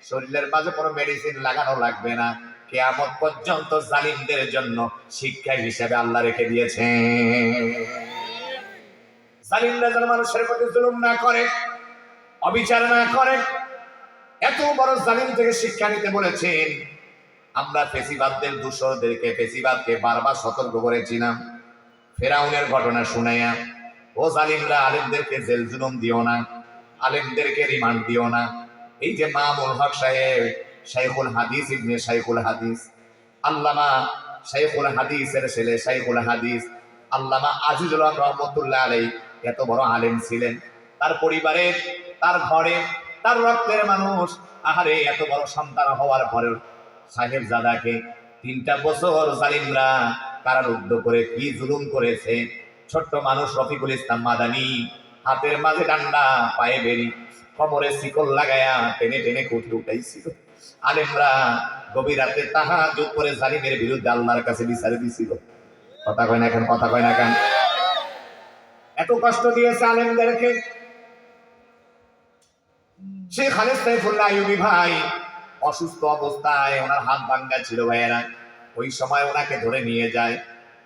শরীরের মাঝে কোনো মেডিসিন লাগানো লাগবে না। কিয়ামত পর্যন্ত জালিমদের জন্য শিক্ষা হিসেবে আল্লাহ রেখে দিয়েছেন। জালিমরা যেন মানুষের প্রতি জুলুম না করে, অবিচার না করে। এত বড় জালিম থেকে শিক্ষা নিতে বলেছেন। আমরা ফেসিবাদদের দূষরদেরকে, ফেসিবাদকে বারবার সতর্ক করেছিলাম। ফেরাউনের ঘটনা শুনাইয়া, ও জালিমরা, আলেমদেরকে জেল জুলুম দিও না, আলেমদেরকে রিমান্ড দিও না। এই যে মামুল হক সাহেব, শাইখুল হাদিস, ইবনে শাইখুল হাদিস, আল্লামা শাইখুল হাদিসের ছেলে শাইখুল হাদিস আল্লামা আজিজুল হক রহমতুল্লাহ আলাইহি এত বড় আলেম ছিলেন। তার পরিবারের, তার ঘরে, তার রক্তের মানুষ, আহারে এত বড় সন্তান হওয়ার পরেও সাহেবজাদাকে 3টা বছর জালিমরা কারারুদ্ধ করে কি জুলুম করেছে। ছোট্ট মানুষ রফিকুল ইসলাম মাদানী হাতের মাঝে ডান্ডা, পায়ে বেরি, কোমরে শিকল লাগায়া টেনে টেনে কুঠি উঠাইছিল। আলেমরা গভীর রাতে তাহাজ্জুদ করে জালিমের বিরুদ্ধে আল্লাহর কাছে বিচার দিছিল। কথা কয় না কেন? কথা কয় না কেন? এত কষ্ট দিয়েছে আলেমদেরকে। শেখ খালেদ সাইফুল্লাহ আইয়ুবী ভাই অসুস্থ অবস্থায়, ওনার হাত ভাঙ্গা ছিল ভাইয়েরা। ওই সময় ওনাকে ধরে নিয়ে যায়,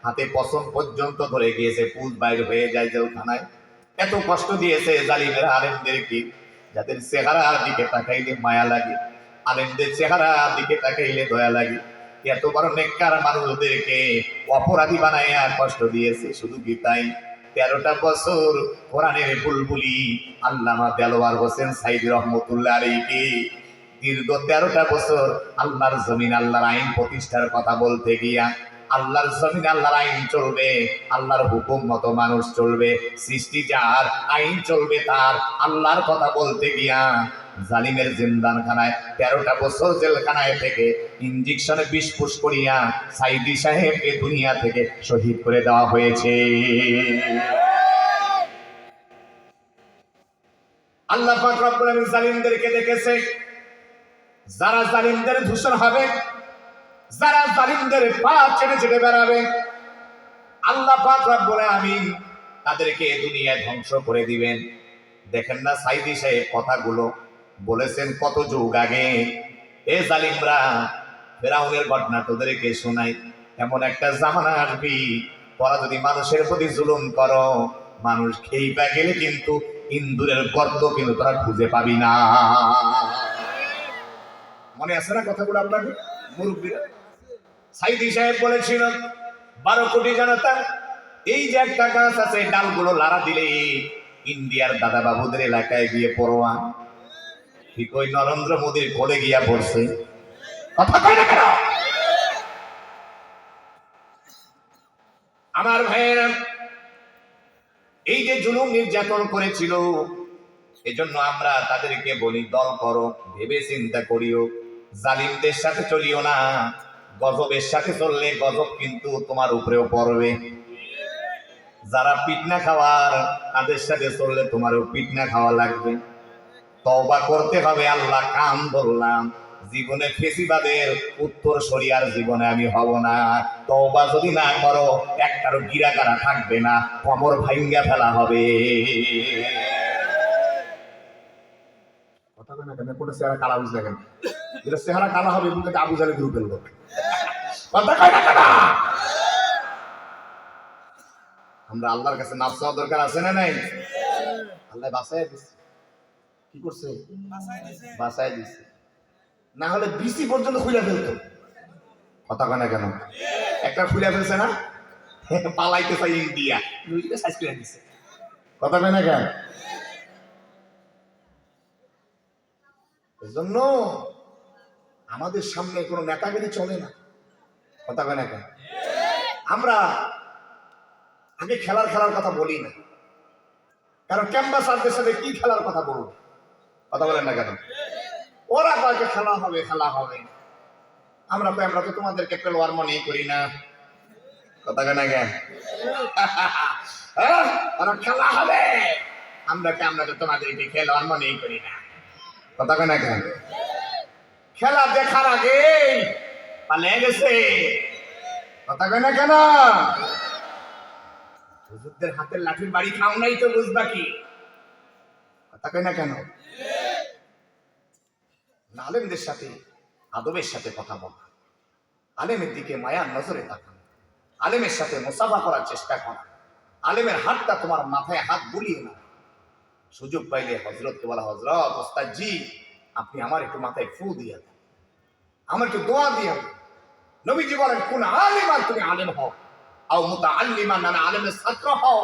হাতে পছন্দ পর্যন্ত ধরে গিয়েছে, পুজ বাইরে হয়ে যায় জেলখানায়। এত কষ্ট দিয়েছে জালিমের আলেমদেরকে, যাদের চেহারার দিকে তাকাইলে মায়া লাগে, আলেমদের চেহারার দিকে তাকাইলে দয়া লাগে। এত বড় নেককার মানুষদেরকে অপরাধী বানাইয়া কষ্ট দিয়েছে। শুধু কি তাই, 13টা বছর কোরআনের বুলবুলি আল্লামা দেলোয়ার হোসেন সাইদি রহমতুল্লাহ আলাইহি দীর্ঘ 13টা বছর আল্লাহর জমিন, আল্লাহর আইন প্রতিষ্ঠার কথা বলতে গিয়া, আল্লাহর জমিন আল্লাহর আইন চলবে, আল্লাহর হুকুম মতো মানুষ চলবে, সৃষ্টি যার, আইন চলবে তার, আল্লাহর কথা বলতে গিয়া জালিমের জিন্দানখানায় 13টা বছর জেলখানায় থেকে ইনজেকশনে বিষ পুশ করিয়া সাইদি সাহেবকে দুনিয়া থেকে শহীদ করে দেওয়া হয়েছে। আল্লাহ পাক রব্বুল আলামিন জালিমদেরকে দেখেছে। যারা জালিমদের দূষণ হবে, যারা জালিমদের পা চেটে চেটে বেড়াবে, আল্লাহ পাক রব্বুল আলামিন তাদেরকে দুনিয়ায় ধ্বংস করে দিবেন। দেখেন না সাইদি সাহেব কথাগুলো বলেছেন কত যুগ আগে। এ জালিমরা, ফেরাউনের ঘটনা তোদেরকে শোনাই। এমন একটা জামানা আসবি, তোরা যদি মানুষের প্রতি জুলুম করো, মানুষ খেইবা গেলে কিন্তু ইন্দুরের গর্ত কিন্তু তোরা খুঁজে পাবি না। মনে আছে না কথাগুলো আপনাদের মুরব্বীরা? সাইদি সাহেব বলেছিল 12 কোটি জনতা, এই যে একটা গাছ আছে, ডালগুলো লাড়া দিলে ইন্ডিয়ার দাদা বাবুদের এলাকায় গিয়ে পড়োয়া। ঠিক ওই নরেন্দ্র মোদীর কোলে গিয়া পড়ছে। কথা কয় না কেন? আমার ভাইয়েরা, এই যে জুলুম নির্যাতন করেছিল, এজন্য আমরা তাদেরকে বলি দল করো, ভেবে চিন্তা করিও, জালিমদের সাথে চলিও না। গজবের সাথে চললে গজব কিন্তু তোমার উপরেও পড়বে। যারা পিটনা খাওয়ার, তাদের সাথে চললে তোমারও পিটনা খাওয়া লাগবে। তওবা করতে হবে। আল্লাহ কাম ধরলাম, জীবনে ফেসিবাদের উত্তর শরিয়ার জীবনে আমি হব না। তওবা যদি না করো, একটারও গিরাগারা থাকবে না, কোমর ভাঙ্গা ফেলা হবে। কথা না কেন? কোন চেহারা কালা বুঝ দেখেন, যেটা চেহারা কালা হবে কিন্তু আবু জালে গ্রুপের লোক। কথা কয় না কেন? আমরা আল্লাহর কাছে মাফ চাওয়ার দরকার আছে না নাই? আল্লাহ বাঁচায় দিচ্ছে। কি করছে? বাঁচায় দিচ্ছে। না হলে বিসি পর্যন্ত খুলে ফেলতো। কথা কয় না কেন? একটা খুলে ফেলছে না, পালাইতে চাই ইন্ডিয়া, সাইজ করে দিচ্ছে। কথা কয় না কেন? এজন্য আমাদের সামনে কোনো নেতাগিরি চলে না। কথা কয় না কেন? আমরা আগে খেলার কথা বলি না, কারণ ক্যাম্পাসারদের সাথে কি খেলার কথা বলবো? কথা বলেন না কেন? ওরা কালকে খেলা হবে। আমরা তো তোমাদেরকে পেলোয়ার মনেই করি না। কথা কয় না কেন? ওরা খেলা হবে, আমরা তো তোমাদেরকে খেলোয়ার মনেই করি না। কথা কয় না কেন? খেলা দেখার আগে পালিয়ে গেছে। কথা কয় না কেন? হুজুরদের হাতের লাঠির বাড়ি খাও নাই তো বুঝবা কি? কথা কয় না কেন? আলেমদের সাথে আদবের সাথে কথা বলা, আলেমের দিকে মায়ার নজরে তাকান, আলেমের সাথে মুসাফা করার চেষ্টা করা, আলেমের হাতটা তোমার মাথায় হাত বুলিয়ে না। সুযোগ পাইলে হজরতকে বলা, হজরত ওস্তাদ জি, আপনি আমার একটু মাথায় ফু দিয়ে দেন, আমার একটু দোয়া দিয়ে দেন। নবীজি বলেন, কোন আলেমান তুমি আলেম হও, আও মুতাআল্লিমান না আলেমের ছাত্র হও,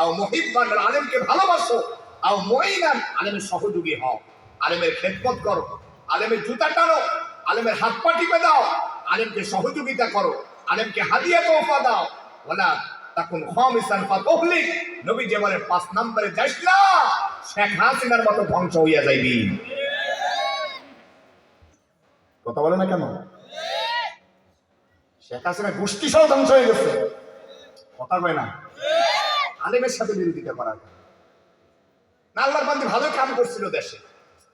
আও মুহিব্বান আলেমকে ভালোবাসো, আও মুঈনান আলেমের সহযোগী হও। আলেমের খেদমত করো, আলেমের জুতা টানো, আলেমের হাত পা টিপে দাও, আলেমকে সহযোগিতা করো, আলেমকে হাদিয়া তোহফা দাও। ওয়ালা তাকুন খামিসান ফাতুহলিক, নবীজি বলেন 5 নম্বরে যাইস না, শেখ হাসিনার মতো ধ্বংস হইয়া যাইবি। কথা বলে না কেন? শেখ হাসিনা গোষ্ঠী সহ ধ্বংস হয়ে গেছে। কথা কয় না? আলেমের সাথে বিরোধিতা করার না। আল্লাহর বান্দী ভালো কাম করছিল দেশে।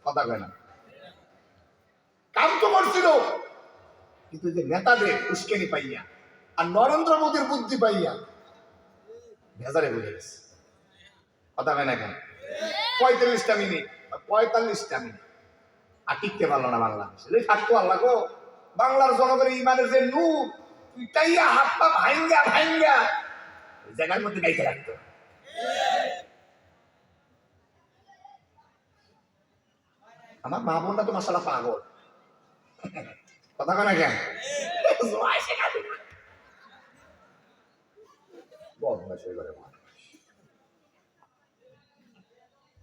কথা কয় না? কাম তো করছিল, কিন্তু যে নেতাদের উস্কেনি পাইয়া আর নরেন্দ্র মোদীর বুদ্ধি পাইয়া ভেজারে বুঝে গেছে। কথা কয় না কেন? 45টা মিনিট আর টিকতে পারলো না বাংলাদেশ। থাকতো আল্লাহ গো, বাংলার জনগণের ইমানের যে নূর, পিটাইয়া হাত পা ভাঙ্গা জায়গার মধ্যে গাইতে রাখতো। আমার মা বোনটা তো মাশাআল্লাহ পাগল। কথা কয় না কেন?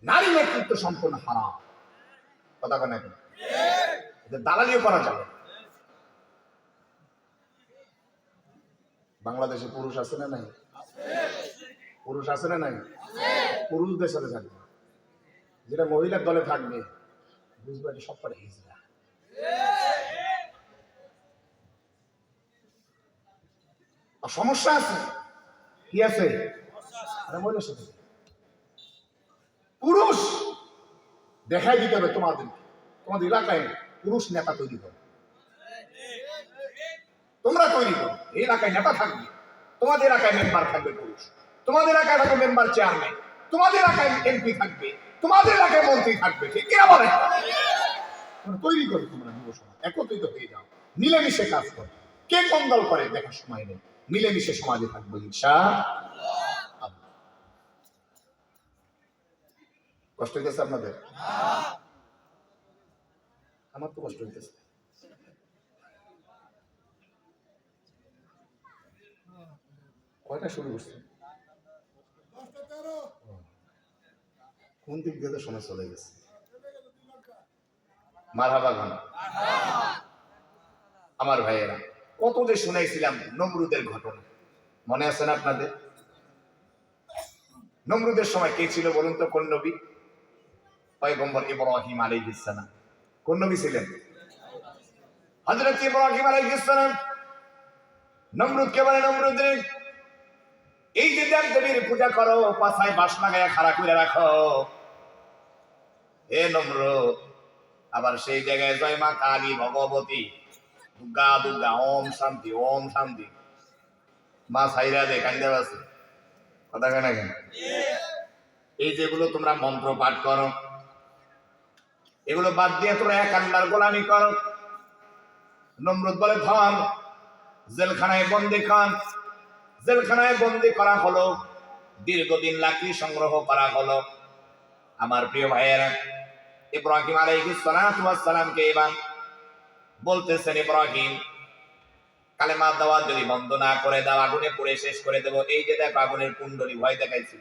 নারী নেতৃত্ব সম্পূর্ণ হারাম। কথা কয় না কেন? দালালিও করা যাবে। বাংলাদেশে পুরুষ আছে না নাই? পুরুষ আছে না নাই? পুরুষদের সাথে থাকবে, যেটা মহিলার দলে থাকবে বুঝবে এটা সব করে হিজড়া। সমস্যা আছে। কি আছে? মহিলার সাথে পুরুষ দেখাই দিতে হবে তোমাদের এলাকায় পুরুষ নেতা তৈরি করো, তোমরা তৈরি করো। এই এলাকায় নেতা থাকবে, তোমাদের এলাকায় মেম্বার থাকবে পুরুষ, তোমাদের এলাকায় থাকবে মেম্বার চেয়ারম্যান, তোমাদের এলাকায় এমপি থাকবে, তোমাদের এলাকায় মন্ত্রী থাকবে। ঠিক কিনা বলে? তৈরি করো তোমরা যুব সমাজ, একত্রিত হয়ে যাও, মিলেমিশে কাজ করো। কে কোন দল করে দেখার সময় নেই, মিলেমিশে সমাজে থাকবো ইনশাআল্লাহ। কষ্ট হইতেছে আপনাদের? আমার তো কষ্ট হইতেছে। কয়টা শুরু করছে? কোন দিক দিয়ে সময় চলে গেছে? মারহাবা গান। আমার ভাইয়েরা, কত যে শুনাইছিলাম নমরুদের ঘটনা, মনে আছে না আপনাদের? নমরুদের সময় কে ছিল বলুন তো? কোন নবী? পয়গম্বর ইব্রাহিম আলাইহিস সালাম। কোন নবী ছিলেন? হযরত ইব্রাহিম আলাইহিস সালাম। নমরুদকে বলে, নমরুদ রে, এই যে দেব দেবীর পূজা করো, পাছায় বাঁশ লাগায়া খাড়া করে রাখো, হে নমরুদ, আবার সেই জায়গায় জয় মা কালী ভগবতী, দুর্গা দুর্গা, ওম শান্তি ওম শান্তি, মা সাইরা দে কান্দে আছে, কথা কেন কেন? এই যেগুলো তোমরা মন্ত্র পাঠ করো, এগুলো বাদ দিয়ে তোমরা এক আল্লাহর গোলামি করো। নমরুদ বলে, ধন জেলখানায় বন্দি খান, জেলখানায় বন্দি করা হলো, দীর্ঘদিন লাকড়ি সংগ্রহ করা হলো। আমার প্রিয় ভাইয়েরা, ইব্রাহিম আলাইহিস সালাতু ওয়াস সালামকে এবার বলতেছেন, ইব্রাহিম, কালেমা দাওয়াত যদি বন্ধ না করে দাও, আগুনে পুড়ে শেষ করে দেব। এই যে দেখো আগুনের কুণ্ডলী, ভয় দেখাইছি।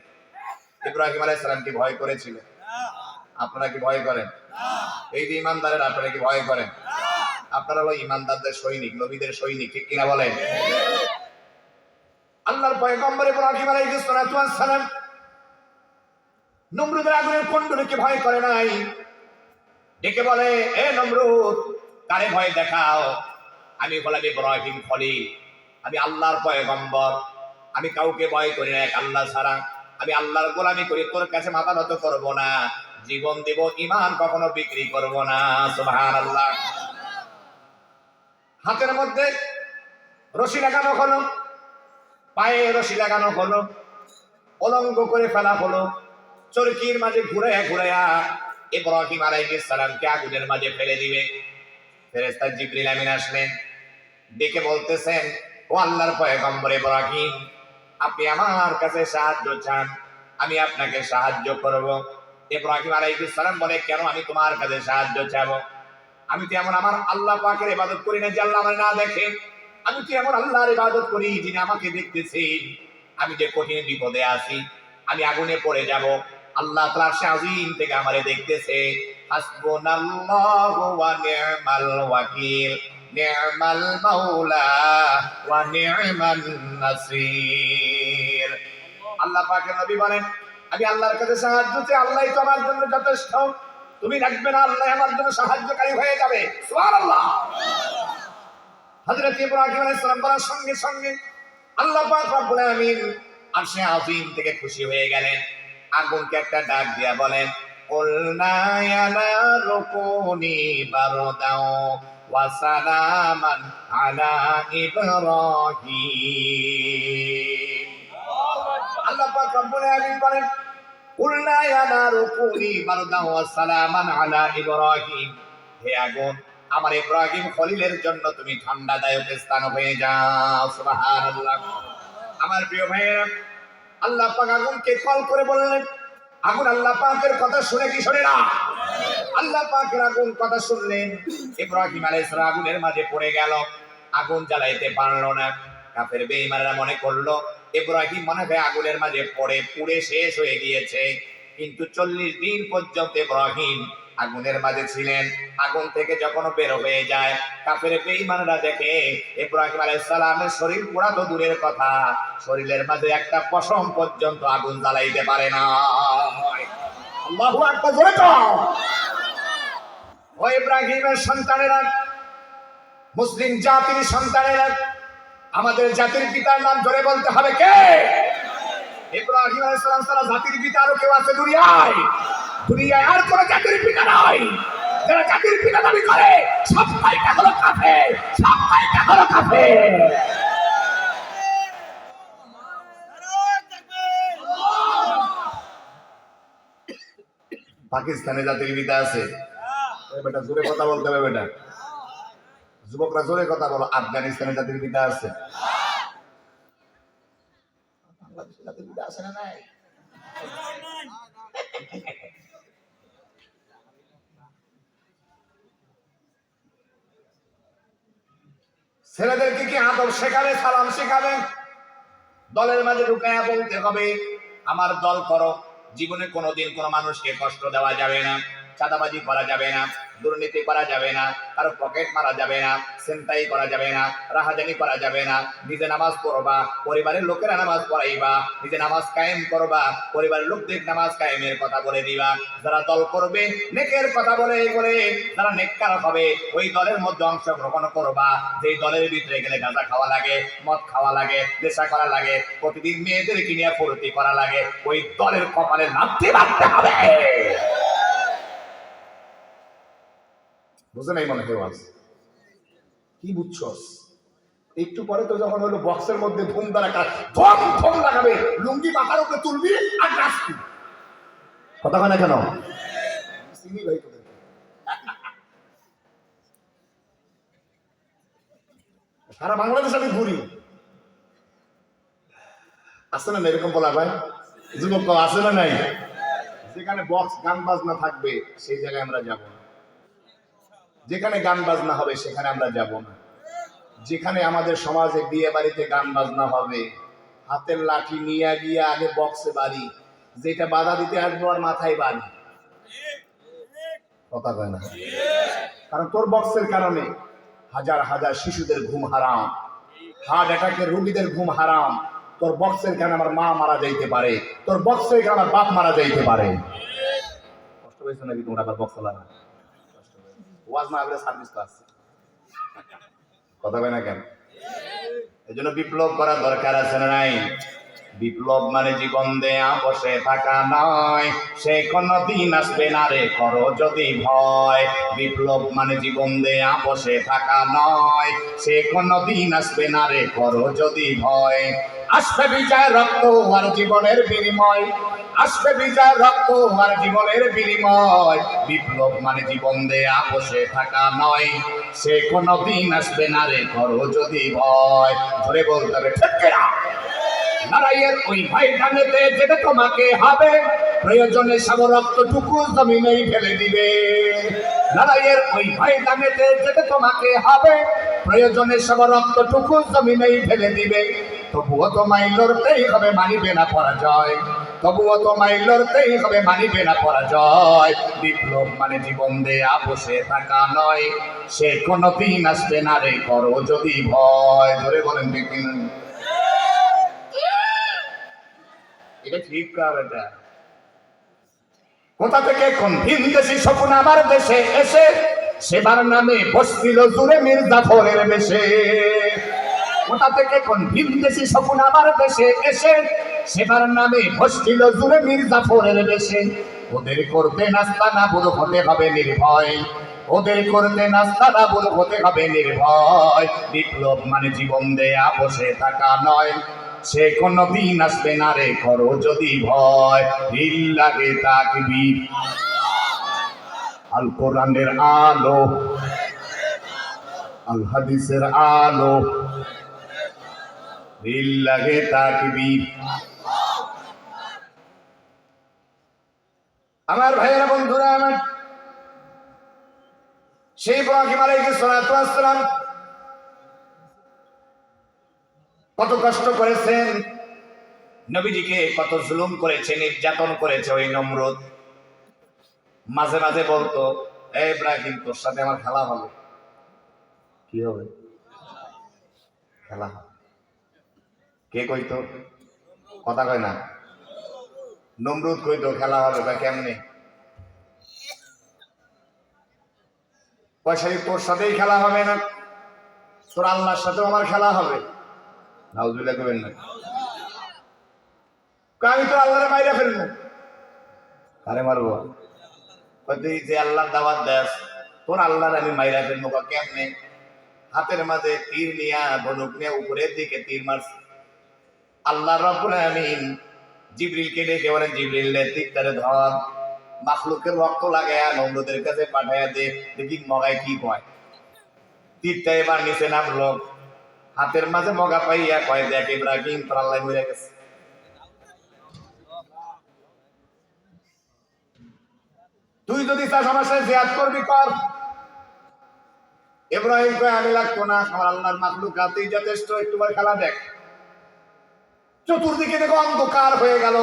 ইব্রাহিম আলাইহিস সালাম কি ভয় করেছিল? আপনারা কি ভয় করেন? এই যে ইমানদারের, আপনারা কি ভয় করেন? আপনারা হলো ইমানদারদের সৈনিক, নবীদের সৈনিক, ঠিক কিনা বলেন? আল্লাহর পয়গম্বর ইব্রাহিম আলাইহিস সালাতু ওয়াস সালাম নমরুদের আগুনের কুণ্ডলীকে ভয় করে নাই। ডেকে বলে, এ নমরুদ, কারে ভয় দেখাও? আমি হলাম ইব্রাহিম খলিল, আমি আল্লাহর পয়গম্বর, আমি কাউকে ভয় করি না এক আল্লাহ ছাড়া, আমি আল্লাহর গোলামি করি, তোর কাছে মাথা নত করবো না, জীবন দেব, ঈমান কখনো বিক্রি করবো না। সুবহানাল্লাহ। হাতের মধ্যে রশি লাগানো হলো, পায়ে রশি লাগানো হলো, অলঙ্গ করে ফেলা হলো, চরকির মাঝে ঘুরাইয়া ঘুরাইয়া ইব্রাহিম আলাইহিস সালামকে আগুনের মাঝে ফেলে দিবে। ফেরেশতা জিবরিল আমিন আসলেন, ডেকে বলতেছেন, ও আল্লাহর পয়গম্বর ইব্রাহিম, আপনি আমার কাছে সাহায্য চান, আমি আপনাকে সাহায্য করব। ইব্রাহিম আলাইহিস সালাম বলে, কেন আমি তোমার কাছে সাহায্য চাবো? আমি তো এমন আমার আল্লাহ পাকের ইবাদত করি না যে আল্লাহ আমাকে না দেখে। আমি তো এমন আল্লাহর ইবাদত করি যিনি আমাকে দেখতেছেন। আমি যে কঠিন বিপদে আছি, আমি আগুনে পড়ে যাব, আল্লাহ তাআলা আরশে আজিম থেকে আমারে দেখতেছে। হাসবুনাল্লাহু ওয়া নি'মাল ওয়াকিল, নি'মাল মাওলা ওয়া নি'মান নাসির। আল্লাহ পাকের নবী বলেন, আমি আল্লাহর কাছে সাহায্য চাই, আল্লাহই তো আমার জন্য যথেষ্ট। তুমি রাখবে না, আল্লাহ আমার জন্য সাহায্যকারী হয়ে যাবে। সুবহানাল্লাহ। হযরত ইব্রাহিম আলাইহিস সালাম বলার সঙ্গে সঙ্গে আল্লাহ পাক রব্বুল আলামিন আরশে আজিম থেকে খুশি হয়ে গেলেন। আগুনকে একটা ডাক দিয়া বলেন, কুলনা ইয়া নারু কুনি বারদাও ওয়া সালামান আলা ইব্রাহিম। আল্লাহ পাক রব্বুল আলামিন বলেন, কুলনা ইয়া নারু কুনি বারদাও ওয়া সালামান আলা ইব্রাহিম, হে আগুন, আমার ইব্রাহিম খলিলের জন্য তুমি ঠান্ডাদায়ক স্থান হয়ে যাও। সুবহানাল্লাহ। আমার প্রিয় ভাইয়েরা, আল্লাহ পাক আগুনকে কল করে বললেন, আগুন আল্লাহ পাকের কথা শুনে কি শোনে না? আল্লাহ পাকের আগুন কথা শুনলেন। ইব্রাহিম আলাইহিস সালাম আগুনের মাঝে পড়ে গেল, আগুন জ্বালাইতে পারলো না। কাফের বেঈমানরা মনে করলো ইব্রাহিম মনে হয় আগুনের মাঝে পড়ে পুড়ে শেষ হয়ে গিয়েছে। কিন্তু 40 দিন পর্যন্ত ইব্রাহিম আগুনের মাঝে ছিলেন। আগুন থেকে যখন বের হয়ে যায়, কাফের বেঈমানরা দেখে ইব্রাহিম আলাইহিস সালামের শরীর পোড়া তো দূরের কথা, শরীরের মাঝে একটা পশম পর্যন্ত আগুন জ্বালাইতে পারে না। আল্লাহু আকবার, জোরে কও। ও ইব্রাহিমের সন্তানেরা, মুসলিম জাতির সন্তানেরা, আমাদের জাতির পিতার নাম ধরে বলতে হবে কে? ইব্রাহিম আলাইহিস সালাম ছাড়া জাতির পিতা আরো কেউ আছে দুনিয়ায়? দুনিয়ায় আর কোন জাতির পিতা নাই। যারা জাতির পিতা দাবি করে সব কয়টা হলো কাফের, সব কয়টা হলো কাফের। পাকিস্তানে জাতির পিতা আছে? বেটা জোরে কথা বলতে হবে বেটা, যুবকরা জোরে কথা বলো। আফগানিস্তানে জাতির পিতা আছে? বাংলাদেশে জাতির পিতা আছে না নাই? ছেলেদেরকে কি আদব শেখাবে, সালাম শেখাবে? দলের মাঝে ঢুকায়া বলতে হবে আমার দল করো। জীবনে কোনোদিন কোনো মানুষকে কষ্ট দেওয়া যাবে না, চাঁদাবাজি করা যাবে না, দুর্নীতি করা যাবে না, কারো পকেট মারা যাবে না, ছিনতাই করা যাবে না, রাহাজানি করা যাবে না। নিজে নামাজ পড়বা, পরিবারের লোকেরা নামাজ পড়াইবা, নিজে নামাজ কায়েম করবা, পরিবারের লোকদের নামাজ কায়েমের কথা বলে দিবা। যারা দল করবে নেকের কথা বলে যারা নেককার হবে ওই দলের মধ্যে অংশগ্রহণ করবা। যেই দলের ভিতরে গেলে গাঁজা খাওয়া লাগে, মদ খাওয়া লাগে, নেশা করা লাগে, প্রতিদিন মেয়েদেরকে নিয়ে ফুর্তি করা লাগে, ওই দলের কপালে লাথি মারতে হবে। বুঝে নাই মনে কেউ আছে? কি বুঝছস? একটু পরে তো যখন হলো বক্সের মধ্যে ধুম দাঁড়া ধম ধম লাগাবে, লুঙ্গি মাথার উপরে তুলবি আর নাচবি। কথা হয় না কেন? চিনি ভাই তোদের সারা বাংলাদেশ আমি ঘুরি, আছে না এরকম বলা ভাই? যুবক আছে না নাই? যেখানে বক্স গান বাজনা থাকবে সেই জায়গায় আমরা যাব না, যেখানে গান বাজনা হবে সেখানে আমরা যাব না। যেখানে আমাদের সমাজে বিয়ে বাড়িতে গান বাজনা হবে, হাতের লাঠি নিয়ে গিয়ে আগে বক্সে বাড়ি, যেটা বাধা দিতে আসবো আর মাথায় বাড়ি। কথা কয় না? কারণ তোর বক্সের কারণে হাজার হাজার শিশুদের ঘুম হারাম, হার্ট অ্যাটাকের রোগীদের ঘুম হারাম। তোর বক্সের কারণে আমার মা মারা যাইতে পারে, তোর বক্সের কারণে আমার বাপ মারা যাইতে পারে। কষ্ট হয়েছে নাকি তোমরা আবার বক্স লাগা? ওয়াজ না হলে সার্ভিস তো আছে। কথা কয় না কেন? এই জন্য বিপ্লব করার দরকার আছে না নাই? বিপ্লব মানে জীবন দেয়া বসে থাকা নয়, সে কোনদিন আসবে না রে করো যদি ভয়। বিপ্লব মানে জীবন দেয়া বসে থাকা নয়, সে কোনদিন আসবে না রে করো যদি ভয়। আসবে বিজয় রক্ত আর জীবনের বিনিময়, আসবে বিজয় রক্ত আর জীবনের বিনিময়। বিপ্লব মানে জীবন দেয়া বসে থাকা নয়, সে কোনদিন আসবে না রে করো যদি ভয়। ধরে বলতে হবে ঠিক না? লড়াইয়ের ওই ময়দানেতে যেতে তোমাকে হবে, প্রয়োজনে সব রক্তটুকু জমিনেই ফেলে দিবে। লড়াইয়ের ওই ময়দানেতে যেতে তোমাকে হবে, প্রয়োজনে সব রক্তটুকু জমিনেই ফেলে দিবে। তবুও তোমায় লড়তেই হবে, মানিবে না পরাজয়। তবুও তোমায় লড়তেই হবে, মানিবে না পরাজয়। বিপ্লব মানে জীবন দেয়া বসে থাকা নয়, সে কোনদিন আসবে না রে করো যদি ভয়। ধরে বলেন ঠিক কিনা? এটা ঠিক কার? এটা কোথা থেকে কোন ভিন দেশি স্বপ্ন আমার দেশে এসে সেবার নামে বসছিল জুড়ে মীর জাফরের বেশে। কোথা থেকে কোন ভিন দেশি স্বপ্ন আমার দেশে এসে সেবার নামে বসছিল জুড়ে মীর জাফরের বেশে। ওদের করতে নাস্তা না বুড়ো হতে হবে নির্ভয়, ওদের করতে নাস্তা না বুড়ো হতে হবে নির্ভয়। বিপ্লব মানে জীবন দেয়া বসে থাকা নয়, সে কোনদিন আসবে না রে করো যদি ভয়। লিল্লাহে তাকবীর, আল কোরআনের আলো, আল হাদিসের আলো, লিল্লাহে তাকবীর। আমার ভাইয়েরা বন্ধুরা আমার, সেই ইব্রাহিম আলাইহিস সালাতু ওয়াস সালাম কত কষ্ট করেছেন, নবীজিকে কত জুলুম করেছে, নির্যাতন করেছে ওই নমরুদ। মাঝে মাঝে বলতো, এই ইব্রাহিম তোর সাথে আমার খেলা হবে। কি হবে? খেলা হবে। কে কইতো? কথা কয় না? নমরুদ কইতো খেলা হবে। বা কেমনে? পয়সা তোর সাথেই খেলা হবে না, তোর আল্লাহর সাথেও আমার খেলা হবে। নাউজুবিল্লাহ কইবেন না? আমি তো আল্লাহরে মাইরা ফেলবো। আরে মারবো? যে আল্লাহর দাওয়াত দেস, তোর আল্লাহর আমি মাইরা ফেলবো। কেমনে? হাতের মাঝে তীর নিয়া বন্দুক নিয়ে উপরের দিকে তীর মারছে। আল্লাহ রাব্বুল আমিন জিবরিলকে ডেকে বলেন, জিবরিল রে তীরটারে ধর, মাখলুকের রক্ত লাগায়া নমরুদের কাছে পাঠায়া দে, দেখি মগায় কি কয়। তীরটা এবার নিচে নামলো, হাতের মাঝে মগা পাইয়া কয়, দেখ ইব্রাহিম তোর আল্লাহ মরে গেছে। তুই যদি চাস আমার সাথে জিহাদ করবি কর। ইব্রাহিম কয়, আমি লাগতো না, আমার আল্লাহর মাখলুক হাতেই যথেষ্ট, একটু খেলা দেখ। চতুর্দিকে দেখো অন্ধকার হয়ে গেল।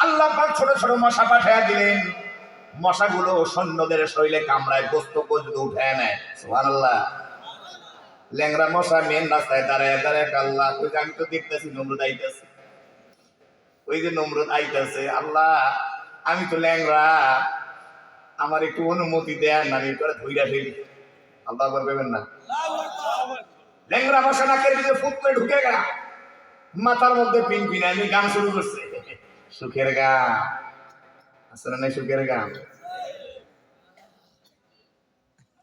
আল্লাহ পাক ছোট ছোট মশা পাঠাইয়া দিলেন, মশাগুলো সৈন্যদের শরীরে কামড়ায়, গোস্ত পর্যন্ত উঠে নেয়। সুবহানাল্লাহ। ল্যাংরা মশা মেন রাস্তায় দাঁড়ায় দাঁড়ায় আল্লাহ, ওই যে আমি তো দেখতেছি নমরুদ আইতেছে, ওই যে নমরুদ আইতেছে, আল্লাহ আমি তো ল্যাংরা, আমার একটু অনুমতি দেন, আমি করে ধুইরা ফেলি। আল্লাহ করবেন না। ল্যাংরা মশা নাকের ভিতরে ফুট করে ঢুকে গেল, মাথার মধ্যে পিন পিনে আমি গান শুরু করছে, সুখের গান আসলে নাই, সুখের গান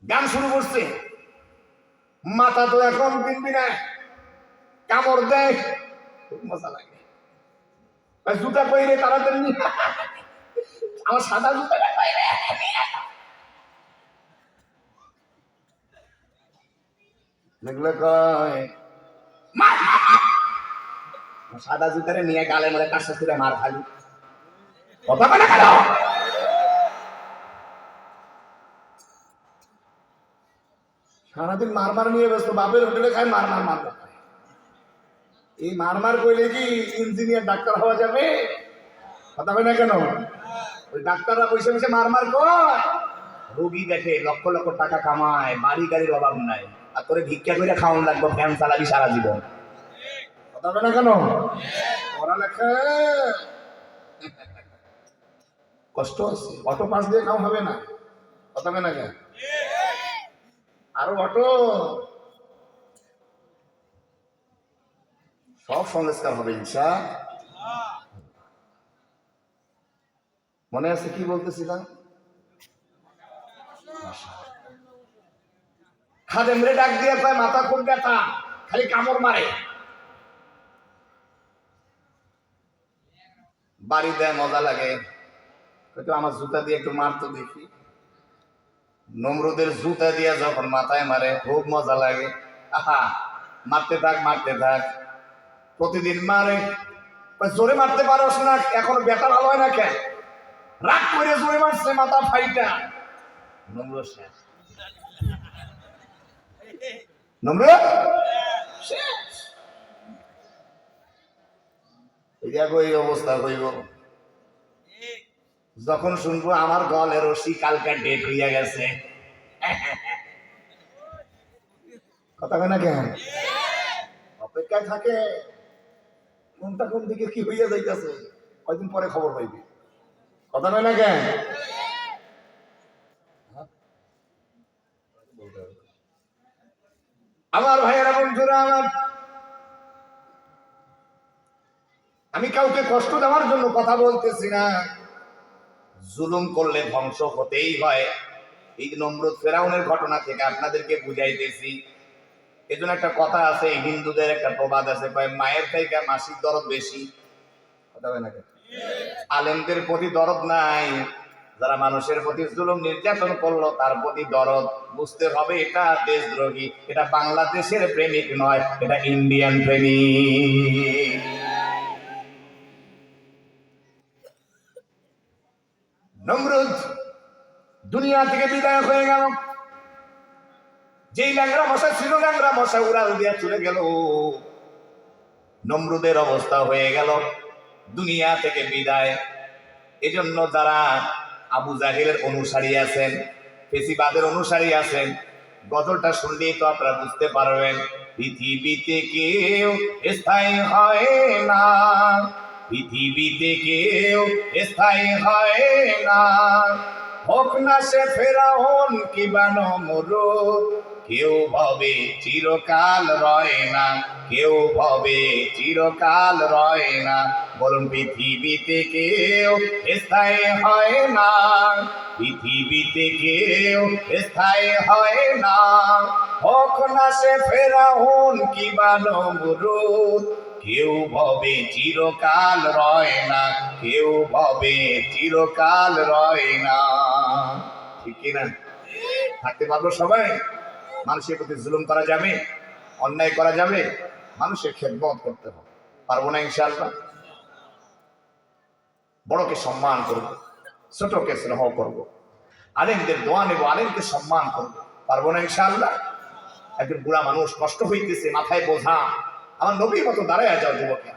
গান শুরু করছে। মাথা তো এখন পিন পিনায়, কামড় দেয়, খুব মজা লাগে। জুতা পরে তাড়াতাড়ি আমার সাদা জুতা সাদা জুতারে নিয়ে গালে মধ্যে কাছে করে মার খালি। কথা বলে গেল সারাদিন মারমার নিয়ে ব্যস্ত, বাপের হোটেলে খায় মারমার মার। এই মারমার কইলে কি ইঞ্জিনিয়ার ডাক্তার হওয়া যাবে? কথা বলে না কেন? ওই ডাক্তাররা বসে বসে মারমার কয়, রোগী দেখে লক্ষ লক্ষ টাকা কামায়, বাড়ি গাড়ির অভাব নাই, আর তোরে ভিক্ষা করে খাওয়ান লাগবে, ফ্যান চালাবি সারা জীবন। কথা বলে না কেন? পড়ালেখা কষ্ট আছে, অটো পাস দিয়ে খাওয়া হবে না। কথা বলে না কেন? আরো অটো, সব সংস্কার হবে ইনশাআল্লাহ। মনে আছে কি বলতেছিলাম? খাদেমরে ডাক দিয়ে কয় মাথা খুব ব্যথা, খালি কামড় মারে। বাড়ি দেয়, মজা লাগে, হয়তো আমার জুতা দিয়ে একটু মারতো দেখি। নমরুদের জুতা দিয়ে যখন মাথায় মারে খুব মজা লাগে। আহা, মারতে থাক মারতে থাক, প্রতিদিন মারে। জোরে মারতে পারোস না, এখন ব্যথা ভালো হয় না কেন? রাগ করে জোরে মারছে, মাথা ফাইটা। নমরুদ শেষ, নমরুদ শেষ। এই অবস্থা হইব যখন শুনবো আমার গলের রশি কালকে ডেট হইয়া গেছে। কথা কয় না কেন? অপেক্ষায় থাকে, কোনটা কোন দিকে কি হইয়া যাইতেছে, কয়দিন পরে খবর পাইবি। কথা কয় না কেন? আমার ভাইয়েরা, বন্ধুরা আমার, আমি কাউকে কষ্ট দেওয়ার জন্য কথা বলতেছি না। জুলুম করলে ধ্বংস হতেই হয়। এই নমরুদ ফেরাউনের ঘটনা থেকে আপনাদেরকে বুঝাইতেছি। এজন্য একটা কথা আছে, হিন্দুদের একটা প্রবাদ আছে, মায়ের থেকে মাসির দরদ বেশি। কথা বলে না? আলেমদের প্রতি দরদ নাই, যারা মানুষের প্রতি জুলুম নির্যাতন করলো তার প্রতি দরদ। বুঝতে হবে এটা দেশদ্রোহী, এটা বাংলাদেশের প্রেমিক নয়, এটা ইন্ডিয়ান প্রেমিক। নমরুদ দুনিয়া থেকে বিদায় হয়ে গেল। যেই ল্যাংরা মশা ছিল, ল্যাংরা মশা উড়াল দিয়ে চলে গেল। নমরুদের অবস্থা হয়ে গেল দুনিয়া থেকে বিদায়। এজন্য যারা আবু জাহেলের অনুসারী আছেন, ফেসিবাদের অনুসারী আছেন, গজলটা শুনলেই তো আপনারা বুঝতে পারবেন, পৃথিবীতে কেউ স্থায়ী হয় না, পৃথিবীতে কেউ স্থায়ী হয় না, হোক না সে ফেরাউন কিংবা নমরুদ, কেউ ভবে চিরকাল রয় না, কেউ ভবে চিরকাল রয় না। বলুন, পৃথিবীতে কেউ স্থায়ী হয় না, পৃথিবীতে কেউ স্থায়ী হয় না, হোক না সে ফেরাউন কিংবা নমরুদ, কেউ ভবে চিরকাল রয় না, কেউ ভবে চিরকাল রয় না। ঠিক কিনা? থাকতে পারবো সবাই? মানুষের প্রতি জুলুম করা যাবে, অন্যায় করা যাবে, মানুষের খেদমত করতে হবে, পারবো না ইনশাআল্লাহ। বড়কে সম্মান করবো, ছোটকে স্নেহ করবো, আলেমদের দোয়া নেবো, আলেমকে সম্মান করবো, পারবো না ইনশাআল্লাহ। একজন বুড়া মানুষ কষ্ট হইতেছে, মাথায় বোঝা, আমার নবীর মতো দাঁড়ায় যাও যুবকে,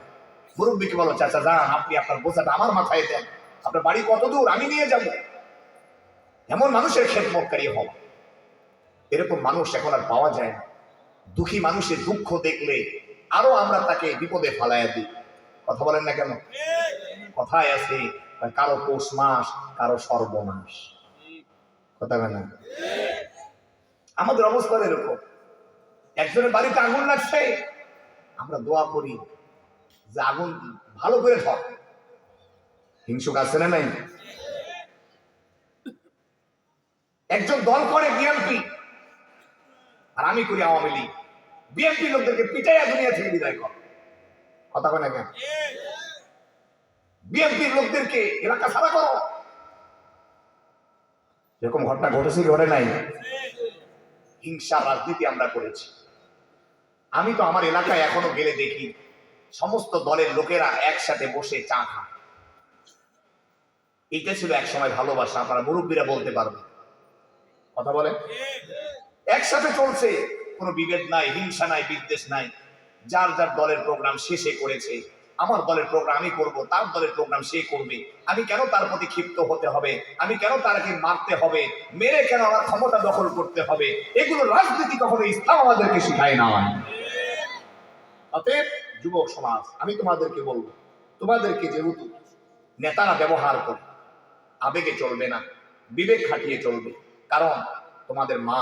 মুরব্বীকে বলো, চাচা যান আপনি আপনার বোঝাটা আমার মাথায় দেন, আপনার বাড়ি কত দূর, আমি নিয়ে যাবো। এমন মানুষের খেদমতকারী হও। এরকম মানুষ এখন আর পাওয়া যায় না। দুঃখী মানুষের দুঃখ দেখলে আরো আমরা তাকে বিপদে ফালাইয়া দিই। কথা বলেন না কেন? কথায় আছে কারো পৌষ মাস, কারো সর্বনাশ। কথা বলেন না? আমাদের অবস্থা এরকম। একজনের বাড়িতে আগুন লাগছে, আমরা দোয়া করি যে আগুন ভালো করে ধর। হিংসুক আছে না নাই? একজন দল করে বিএনপি, আর আমি করি আওয়ামী লীগ। বিএনপি লোকদেরকে পিটাইয়া দুনিয়া থেকে বিদায় কর। কথা বলে না কেন? বিএনপির লোকদেরকে এলাকা ছাড়া করো। এরকম ঘটনা ঘটেছে, ঘটে নাই? হিংসা রাজনীতি আমরা করেছি। আমি তো আমার এলাকায় এখনো গেলে দেখি সমস্ত দলের লোকেরা একসাথে বসে চা খায়। এইটা ছিল এক সময় ভালোবাসা। আপনারা মুরব্বীরা বলতে পারবেন। কথা বলে, একসাথে চলছে, কোনো বিভেদ নাই, হিংসা নাই, বিদ্বেষ নাই। যার যার দলের প্রোগ্রাম শেষে করেছে। আমার দলের প্রোগ্রাম আমি করব, তার দলের প্রোগ্রাম সে করবে। আমি কেন তার প্রতি ক্ষিপ্ত হতে হবে? আমি কেন তাকে মারতে হবে? মেরে কেন আমার ক্ষমতা দখল করতে হবে? এগুলো রাজনীতি কখনো ইসলাম আমাদেরকে শিখায় না। অতএব যুবক সমাজ, আমি তোমাদেরকে বলবো, তোমাদেরকে যেহেতু নেতারা ব্যবহার করে, আবেগে চলবে না, বিবেক খাটিয়ে চলবে। কারণ তোমাদের মা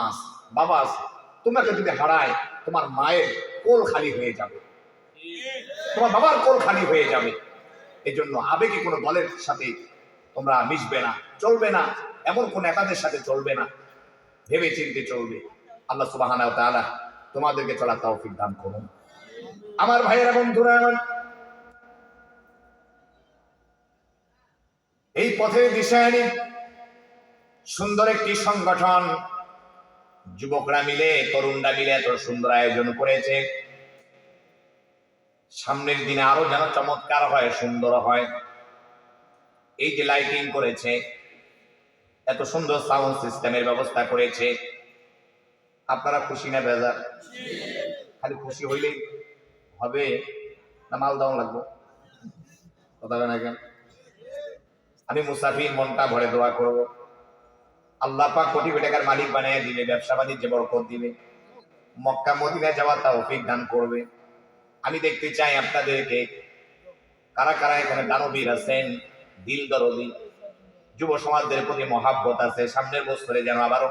বাবা আছে, তোমাকে যদি হারায় তোমার মায়ের কোল খালি হয়ে যাবে, তোমার বাবার কোল খালি হয়ে যাবে। এই জন্য আবেগে কোনো দলের সাথে তোমরা মিশবে না, চলবে না, এমন কোন নেতাদের সাথে চলবে না, ভেবে চিন্তে চলবে। আল্লাহ সুবহানাহু ওয়া তাআলা তোমাদেরকে চলার তৌফিক দান করুন। আমার ভাইয়েরা, বন্ধুরা, আমার এই পথের দিশারি সুন্দর একটি সংগঠন যুবকরা মিলে, তরুণরা মিলে এত সুন্দর আয়োজন করেছে। সামনের দিনে আরো যেন চমৎকার হয়, সুন্দর হয়। এই যে লাইটিং করেছে, এত সুন্দর সাউন্ড সিস্টেমের ব্যবস্থা করেছে, আপনারা খুশি না বেজার? খালি খুশি হইলেই হবে না মাল দাও লাগবে? কথা বলেন না কেন? আমি মুসাফির, মনটা ভরে দোয়া করব, আল্লাহ পাক কোটি কোটি টাকার মালিক বানিয়ে দিবে, ব্যবসা বাণিজ্যে বরকত দিবে, মক্কা মদিনায় যাওয়ার তৌফিক দান করবে। আমি দেখতে চাই আপনাদেরকে কারা কারা এখানে দানবীর আছেন, দিল দরদি, যুব সমাজদের প্রতি মহাব্বত আছে। সামনের বছরে যেন আবারও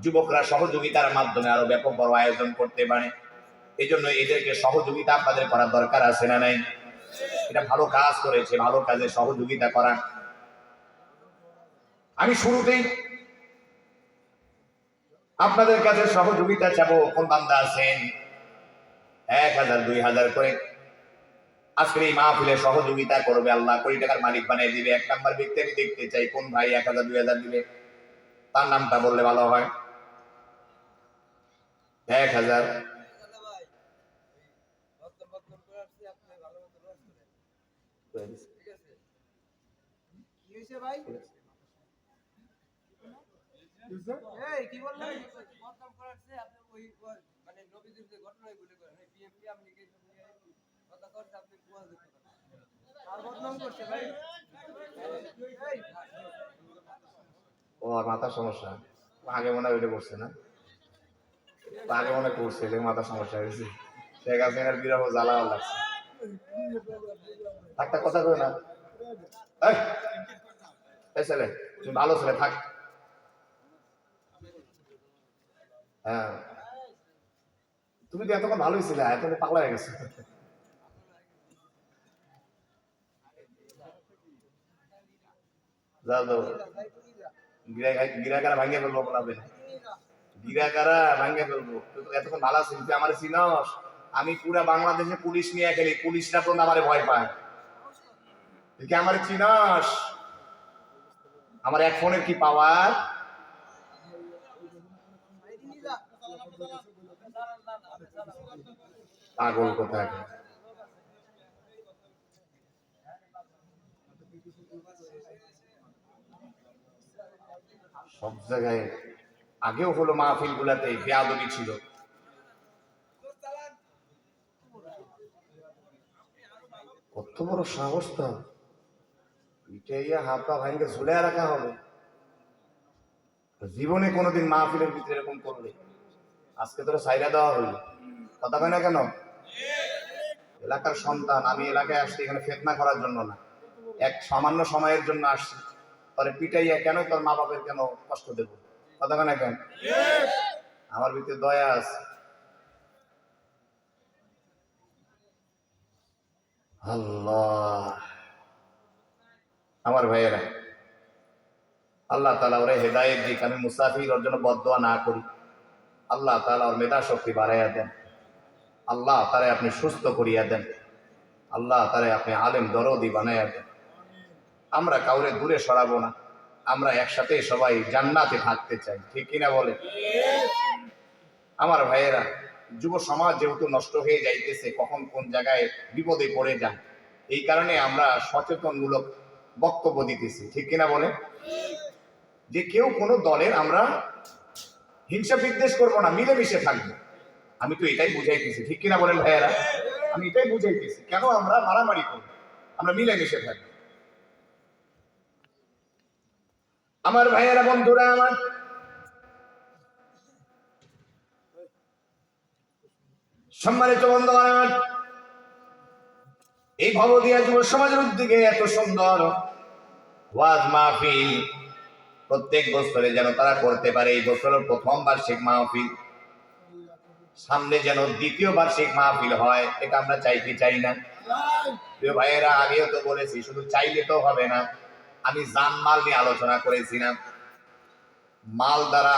যুবকরা সহযোগিতার মাধ্যমে আরো ব্যাপক বড় আয়োজন করতে পারে। এই জন্য এদেরকে সহযোগিতা আপনাদের করার দরকার আছে না নাই? এটা ভালো কাজ করেছে, ভালো কাজে সহযোগিতা করা। আমি শুরুতেই আপনাদের কাছে সহযোগিতা চাবো। কোন বান্দা আছেন 1000 2000 করে আজকের এই মাহফিলে সহযোগিতা করবে? আল্লাহ কোটি টাকার মালিক বানিয়ে দিবে। এক নাম্বার ব্যক্তি আমি দেখতে চাই, কোন ভাই 1000 2000 দিবে, তার নামটা বললে ভালো হয়। 1000 ও মাথার সমস্যা আগে মনে হয় ওইটা করছে না, আগে মনে করছে যে মাথার সমস্যা হয়েছে। শেখ হাসিনার বিরহ জ্বালা লাগছে। একটা কথা কই না, এই ছেলে তুমি ভালো ছেলে, থাক। হ্যাঁ, তুমি তো এতক্ষণ ভালোই ছিলে, এখন পাগলা হয়ে গেছে। যাও যাও, গিরাকারা ভাঙিয়ে ফেলবো, বলাবেন গিরাকারা ভাঙিয়ে ফেলবো। তুই তো এতক্ষণ ভালো ছিলি, তুই আমার চিনস? আমি পুরা বাংলাদেশে পুলিশ নিয়ে খেলি, পুলিশরা তো আমারে ভয় পায়। তুই কি আমার চিনস? আমার এক ফোনের কি পাওয়ার! পাগল কোথায়! সব জায়গায় আগেও হলো, মাহফিল গুলাতে বেয়াদবি ছিল। কত বড় সাহস! তো পিটাইয়া হাত পা ভাঙে ঝুলে রাখা হবে। জীবনে কোনোদিন মাহফিলের ভিতরে এরকম করবে? আজকে তোরা সাইরা দেওয়া হইল, কথা কয় না কেন? এলাকার সন্তান, আমি এলাকায় আসছি এখানে ফিতনা করার জন্য না, এক সামান্য সময়ের জন্য আসছি। পরে পিটাইয়া কেন তোর মা বাপের কেন কষ্ট দেব? কথা কয় না কেন? আমার ভিতরে দয়া আছে। আল্লাহ, আমার ভাইয়েরা, আল্লাহ তাআলা ওরে হেদায়েত দিক। আমি মুসাফির, ওর জন্য বদদোয়া না করি। আল্লাহ তাআলা ওর মেধা শক্তি বাড়াইয়া দেন। আল্লাহ তারে আপনি সুস্থ করিয়া দেন। আল্লাহ তারে আপনি আলেম দরদি বানাইয়া দেন। আমরা কাউরে দূরে সরাবো না, আমরা একসাথে সবাই জান্নাতে থাকতে চাই, ঠিক কিনা বলে? আমার ভাইয়েরা, যুব সমাজ যেহেতু নষ্ট হয়ে যাইতেছে, কখন কোন জায়গায় বিপদে পড়ে যান, এই কারণে আমরা সচেতনমূলক বক্তব্য দিতেছি, ঠিক কিনা বলে? যে কেউ কোনো দলের আমরা হিংসা বিদ্বেষ করবো না, মিলেমিশে থাকবো। আমি তো এটাই বুঝাইতেছি, ঠিক কিনা বলেন ভাইয়েরা? আমি এটাই বুঝাইতেছি, কেন আমরা মারামারি করবো? আমরা মিলেমিশে থাকবো। আমার ভাইয়েরা, বন্ধুরা আমার, সম্মানিত বন্ধুরা আমার, এই ভবদিয়া যুব সমাজের উদ্যোগে এত সুন্দর ওয়াজ মাহফিল প্রত্যেক বছরে যেন তারা করতে পারে। এই বছরের প্রথম বার্ষিক মাহফিল, সামনে যেন দ্বিতীয় বার্ষিক মাহফিল হয়, এটা আমরা চাইতে চাই না? প্রিয় ভাইয়েরা, আগেও তো বলেছি, শুধু চাইলে তো হবে না। আমি জানমাল নিয়ে আলোচনা করেছিলাম। মাল দ্বারা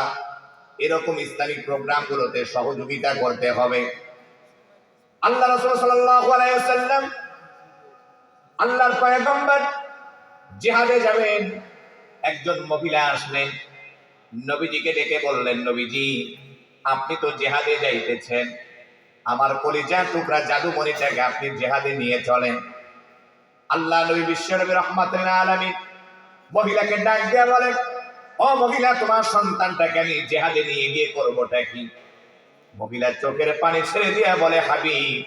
এরকম ইসলামিক প্রোগ্রাম গুলোতে সহযোগিতা করতে হবে। আল্লাহ রাসূল সাল্লাল্লাহু আলাইহি ওয়াসাল্লাম, আল্লাহর পয়গম্বর জিহাদে যাবেন। একজন মহিলা আসলেন, নবীজিকে ডেকে বললেন, নবীজি, আপনি তো জিহাদে যাইতেছেন, আমার কলিজার টুকরা জাদুমণিটাকে আপনি জিহাদে নিয়ে চলেন। আল্লাহ নবী বিশ্বনবী রাহমাতুল আলামিন মহিলাকে ডাক দিয়ে বলেন, ও মহিলা, তোমার সন্তানটাকে আমি জিহাদে নিয়ে গিয়ে করবোটা কি? মহিলা চোখের পানি ছেড়ে দিয়ে বলে, হাবিব,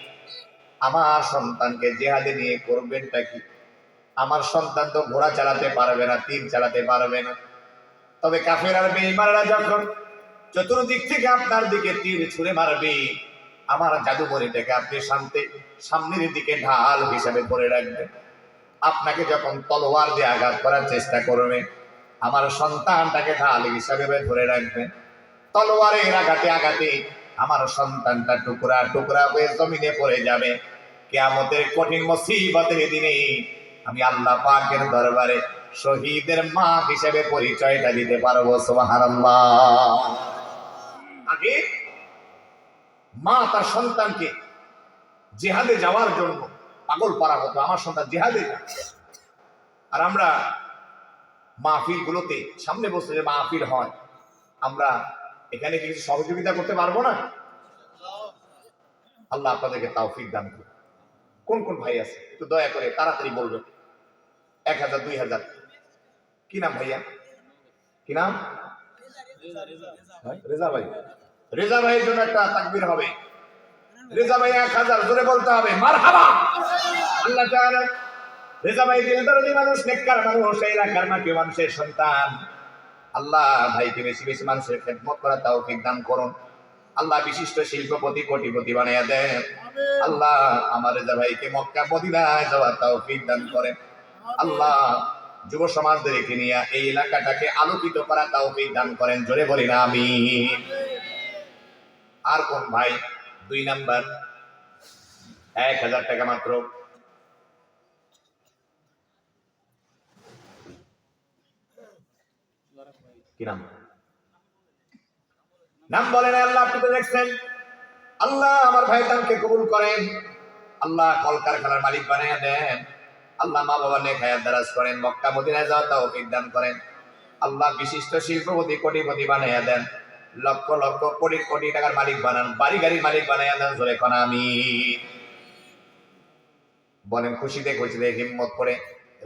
আমার সন্তানকে জিহাদে নিয়ে করবেনটা কি? আমার সন্তান তো ঘোড়া চালাতে পারবে না, তীর চালাতে পারবে না। তবে কাফের আর বেঈমানরা যখন চতুর্দিক থেকে আপনার দিকে তীর ছুঁড়ে মারবে, আমার জাদুমণিটাকে আপনি সামনের দিকে ঢাল হিসাবে ধরে রাখবেন। আপনাকে যখন তলোয়ার দিয়ে আঘাত করার চেষ্টা করবে, আমার সন্তানটাকে ঢাল হিসাবে ধরে রাখবেন। তলোয়ারের আঘাতে আঘাতে আমার সন্তানটা টুকরা টুকরা হয়ে জমিনে পড়ে যাবে। কিয়ামতের কঠিন মুসিবতের দিনে আমি আল্লাহ পাকের দরবারে শহীদের মা হিসেবে পরিচয়টা দিতে পারবো। সুবহানাল্লাহ। আগে মা তার সন্তানকে জিহাদে যাওয়ার জন্য পাগল পারা হতো, আমার সন্তান জিহাদে যায়। আর আমরা মাহফিল গুলোতে সামনে বসে যে মাহফিল হয়, আমরা এখানে কিছু সহযোগিতা করতে পারবো না? আল্লাহ আপনাদেরকে তৌফিক দান করুন। কোন কোন ভাই আছে একটু দয়া করে তাড়াতাড়ি বলবেন। 1000, 2000। কি নাম ভাইয়া? কি নাম? রেজা ভাই। রেজা ভাইয়ের জন্য একটা তাকবীর হবে। রেজা ভাই 1000 জোরে বলতে হবে, মারহাবা। আল্লাহ তাআলা রেজা ভাই দিলদারী মানুষ, নেককার মানুষ, এই এলাকার মাটি মানুষের সন্তান। আল্লাহ ভাইকে বেশি বেশি মানুষের খেদমত করার তৌফিক দান করুন। আল্লাহ বিশিষ্ট শিল্পপতি কোটিপতি বানাইয়া দেন। আল্লাহ আমার রেজা ভাইকে মক্কা মদিনায় যাওয়ার তৌফিক দান করেন। আল্লাহ যুব সমাজদেরকে নিয়ে এই এলাকাটাকে আলোকিত করার তৌফিক দান করেন। জোরে বলি না আমিন। আর কোন ভাই? 2 নাম্বার, 1000 টাকা মাত্র। কি নাম? নাম বলেন। আল্লাহ আপনি তো দেখছেন। আল্লাহ আমার ভাই দানকে কবুল করেন। আল্লাহ কলকারখানার মালিক বানাইয়া দেন। আল্লাহ মা বাবা নেক হায়াত দারাজ করেন, মক্কা মদিনায় যাওয়ার তৌফিক দান করেন। আল্লাহ বিশিষ্ট শিল্পপতি কোটিপতি বানাইয়া দেন, লক্ষ লক্ষ কোটি কোটি টাকার মালিক বানান, বাড়ি গাড়ির মালিক বানাইয়া দেন। জোরে কোন আমিন বলেন। খুশিতে খুশিতে হিম্মত করে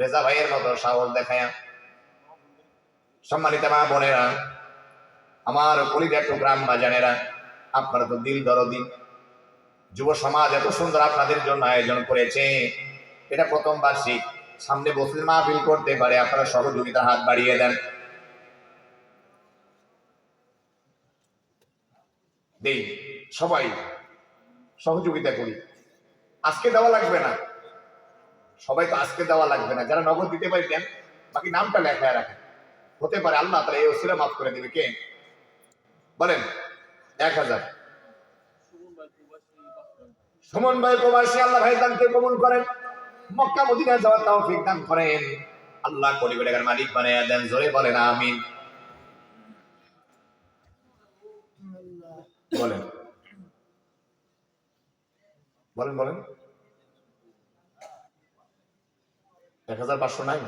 রেজা ভাইয়ের মতো সাহস দেখায়া। সম্মানিত মা বোনেরা, আমার কলিজার টুকরা আম্মা জানেরা, আপনারা তো দিল দরদি। যুব সমাজ এত সুন্দর আপনাদের জন্য আয়োজন করেছে, এটা প্রথম বার্ষিক। সামনে বসে মাহফিল করতে পারে, আপনারা সহযোগিতার হাত বাড়িয়ে দেন। দেই, সবাই সহযোগিতা করি। আজকে দেওয়া লাগবে না, সবাই তো আজকে দেওয়া লাগবে না, যারা নগদ দিতে পারি দেন, বাকি নামটা লেখায় রাখেন। হতে পারে আল্লাহ তাআলা এই ওসিলা মাফ করে দিবে। কে বলেন? 1000। সুমন ভাই প্রবাসী, আল্লাহ ভাই দানকে কবুল করেন, মক্কা মদিনা যাওয়ার তৌফিক দান করেন, আল্লাহ কোটি কোটি টাকার মালিক বানায়া দেন। জোরে বলেন আমিন। বলেন বলেন বলেন। 1500 নাই?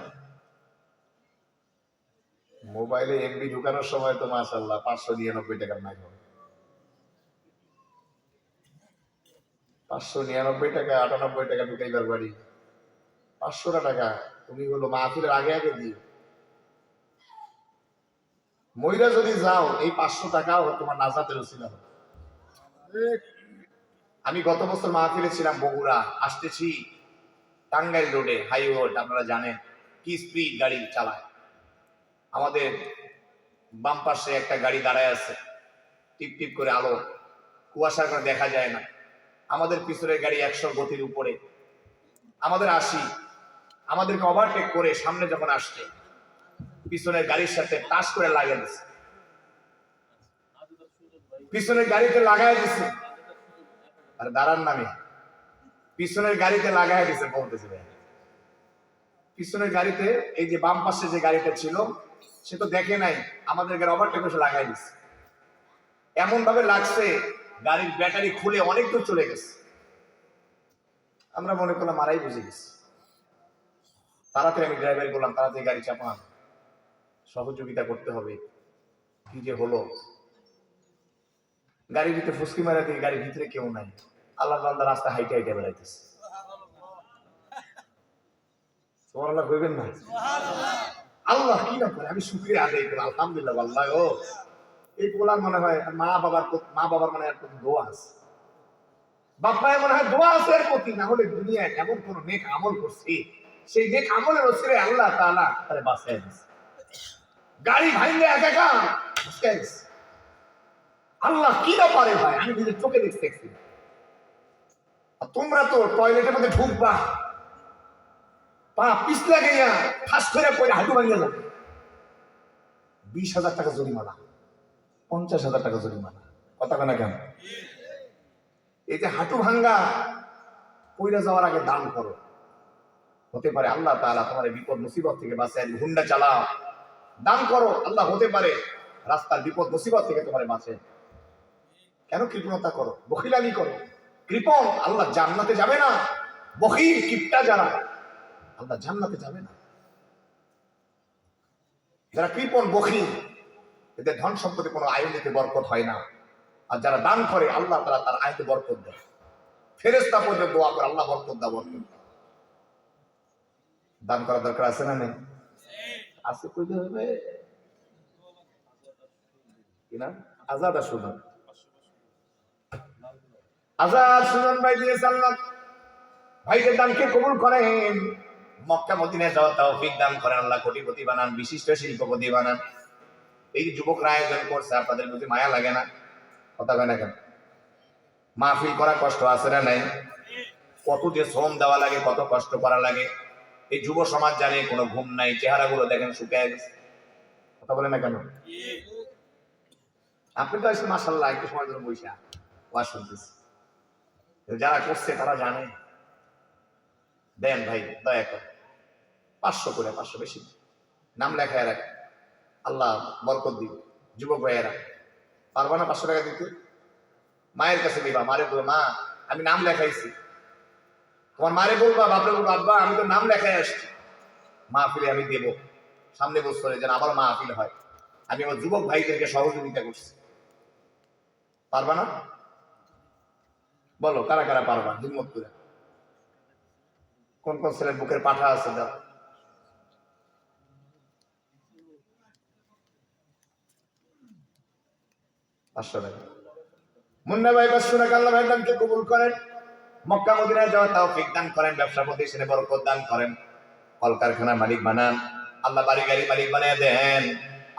মোবাইলে এমবি ঢুকানোর সময় তো মাশাআল্লাহ 599 টাকার নাই হবে। 599 টাকা 98 টাকা ঢুকাইবার বাড়ি 500 টাকা তুমি হলো মাহফিলের আগে আগে দিও। মইরা যদি যাও এই 500 টাকাও তোমার নাজাতের উসিলা হবে। আমি গত বছর মাহফিলে ছিলাম বগুড়া, আসতেছি টাঙ্গাইল রোডে, হাইওয়ে, আপনারা জানেন কি স্পিড গাড়ি চালায়। আমাদের বাম পাশে একটা গাড়ি দাঁড়ায় আছে, টিপ টিপ করে আলো, কুয়াশার কারণে দেখা যায় না। আমাদের পিছনের গাড়ি 100 গতির উপরে, আমাদের আমাদেরকে ওভারটেক করে সামনে যখন আসছে, পিছনের গাড়ির সাথে টাচ করে লাগিয়ে দিচ্ছে, পিছনের গাড়িতে লাগাই দিছে। আর দাঁড়ান নামে পিছনের গাড়িতে লাগাই দিছে বলতেছে। পিছনের গাড়িতে এই যে বাম পাশে যে গাড়িটা ছিল সে তো দেখে নাই, আমাদের গাড়ি ওভারটেক করে লাগাই দিছে। এমন ভাবে লাগছে গাড়ির ব্যাটারি খুলে অনেক দূর চলে গেছে। আমরা মনে করলাম মারাই বুঝে গেছি। তাড়াতাড়ি আমি ড্রাইভার বললাম, তাড়াতাড়ি গাড়ি চাপান, সহযোগিতা করতে হবে। কি যে হলো, গাড়ির ভিতরে ফুসকি মারা দিয়ে গাড়ির ভিতরে কেউ নাই, আল্লাহ বান্দা রাস্তা হাইটে হাইটে বেড়াইতেছে। সুবহানাল্লাহ কইবেন না? আল্লাহ কি না করে, আমি শুকরিয়া আদায় করি আলহামদুলিল্লাহ। আল্লাহ ও এই পোলার মনে হয় মা বাবার মানে এর প্রতি দোয়া আছে, বাপ্পায় মনে হয় দোয়া আছে এর প্রতি, না হলে দুনিয়ায় এমন কোন নেক আমল করছি সেই নেক আমলের ওসিলায় আল্লাহ তাআলা তারে বাঁচায় দিয়েছে। গাড়ি ভাঙলে একাকার আল্লাহ কি না পারে ভাই, আমি নিজের চোখে দেখছি। তোমরা তো টয়লেটের মধ্যে ঢুকবা, পা পিছলা গিয়া ঠাস করে পড়ে হাঁটু ভাঙিয়ে যাবে, 20,000 টাকা জরিমানা, 50,000 টাকা জরিমানা। কথা কেনা কেন? এই যে হাঁটু ভাঙ্গা পইরা যাওয়ার আগে দান করো, হতে পারে আল্লাহ তাআলা তোমার বিপদ মুসিবত থেকে বাঁচায়। হুন্ডা চালাও, দান করো, আল্লাহ হতে পারে রাস্তার বিপদ মুসিবত থেকে তোমার বাঁচে। কেন কৃপণতা করো, বখিলামি করো? কৃপণ আল্লাহ জান্নাতে যাবে না, বখিল কিপটা যারা আল্লাহ জান্নাতে যাবে না। যারা কৃপণ বখিল এদের ধন সম্পদে কোনো আয়নিতে বরকত হয় না। আর যারা দান করে আল্লাহ তাআলা তার আয়তে বরকত দেয়। ফেরেশতা পর্যন্ত দোয়া করে আল্লাহ বরকত দাও, বরকত দাও। দান করার দরকার আছে না নেই? আছে, কইতে হবে কিনা। আজাদ আর সুজন, আজাদ সুজন ভাই দিয়েছে আল্লাহ, ভাইদের দানকে কবুল করেন, মক্কা মদিনায় যাওয়ার তৌফিক দান করেন, আল্লাহ কোটিপতি বানান, বিশিষ্ট শিল্পপতি বানান। এই যুবকরা আয়োজন করছে, আপনাদের প্রতি মায়া লাগে না? কথা কয় না কেন? মাহফিল করা কষ্ট আছে না নাই? কত যে শ্রম দেওয়া লাগে, কত কষ্ট করা লাগে। এই যুব সমাজ জানে কোনো ঘুম নাই, চেহারাগুলো দেখেন শুকায় গেছে। কথা বলে না কেন? আপনি তো এসে মাশাআল্লাহ একটু সময় ধরে বইসা ওয়াজ শুনতেছি, যারা করছে তারা জানে। দেন ভাই, দয়া করে 500 করে, 500 বেশি নাম লেখায় রাখ, আল্লাহ বরকত দিবে। যুবক ভাইয়েরা পারবা না 500 টাকা দিতে? মায়ের কাছে দিবা, মারে বলবো মা আমি নাম লেখাইছি। তোমার মারে বলবা, বাপরে বলবো আব্বা আমি তো নাম লেখাই আসছি, মাহফিলে আমি দেব। সামনে বছরে যেন আবার মাহফিল হয়, আমি আমার যুবক ভাইদেরকে সহযোগিতা করছি। পারবা না? বলো কারা কারা পারবা, হিম্মত করে। কোন কোন ছেলের বুকের পাঠা আছে দাও। মুন্না ভাই 500 টাকা আল্লাহ ভাই দানকে কবুল করেন, মক্কা মদিনায় যাওয়া তৌফিক দান করেন, ব্যবসা প্রতিষ্ঠানে বরকত দান করেন, কলকারখানার মালিক বানান, আল্লাহ বাড়ি গাড়ি মালিক বানিয়ে দেন,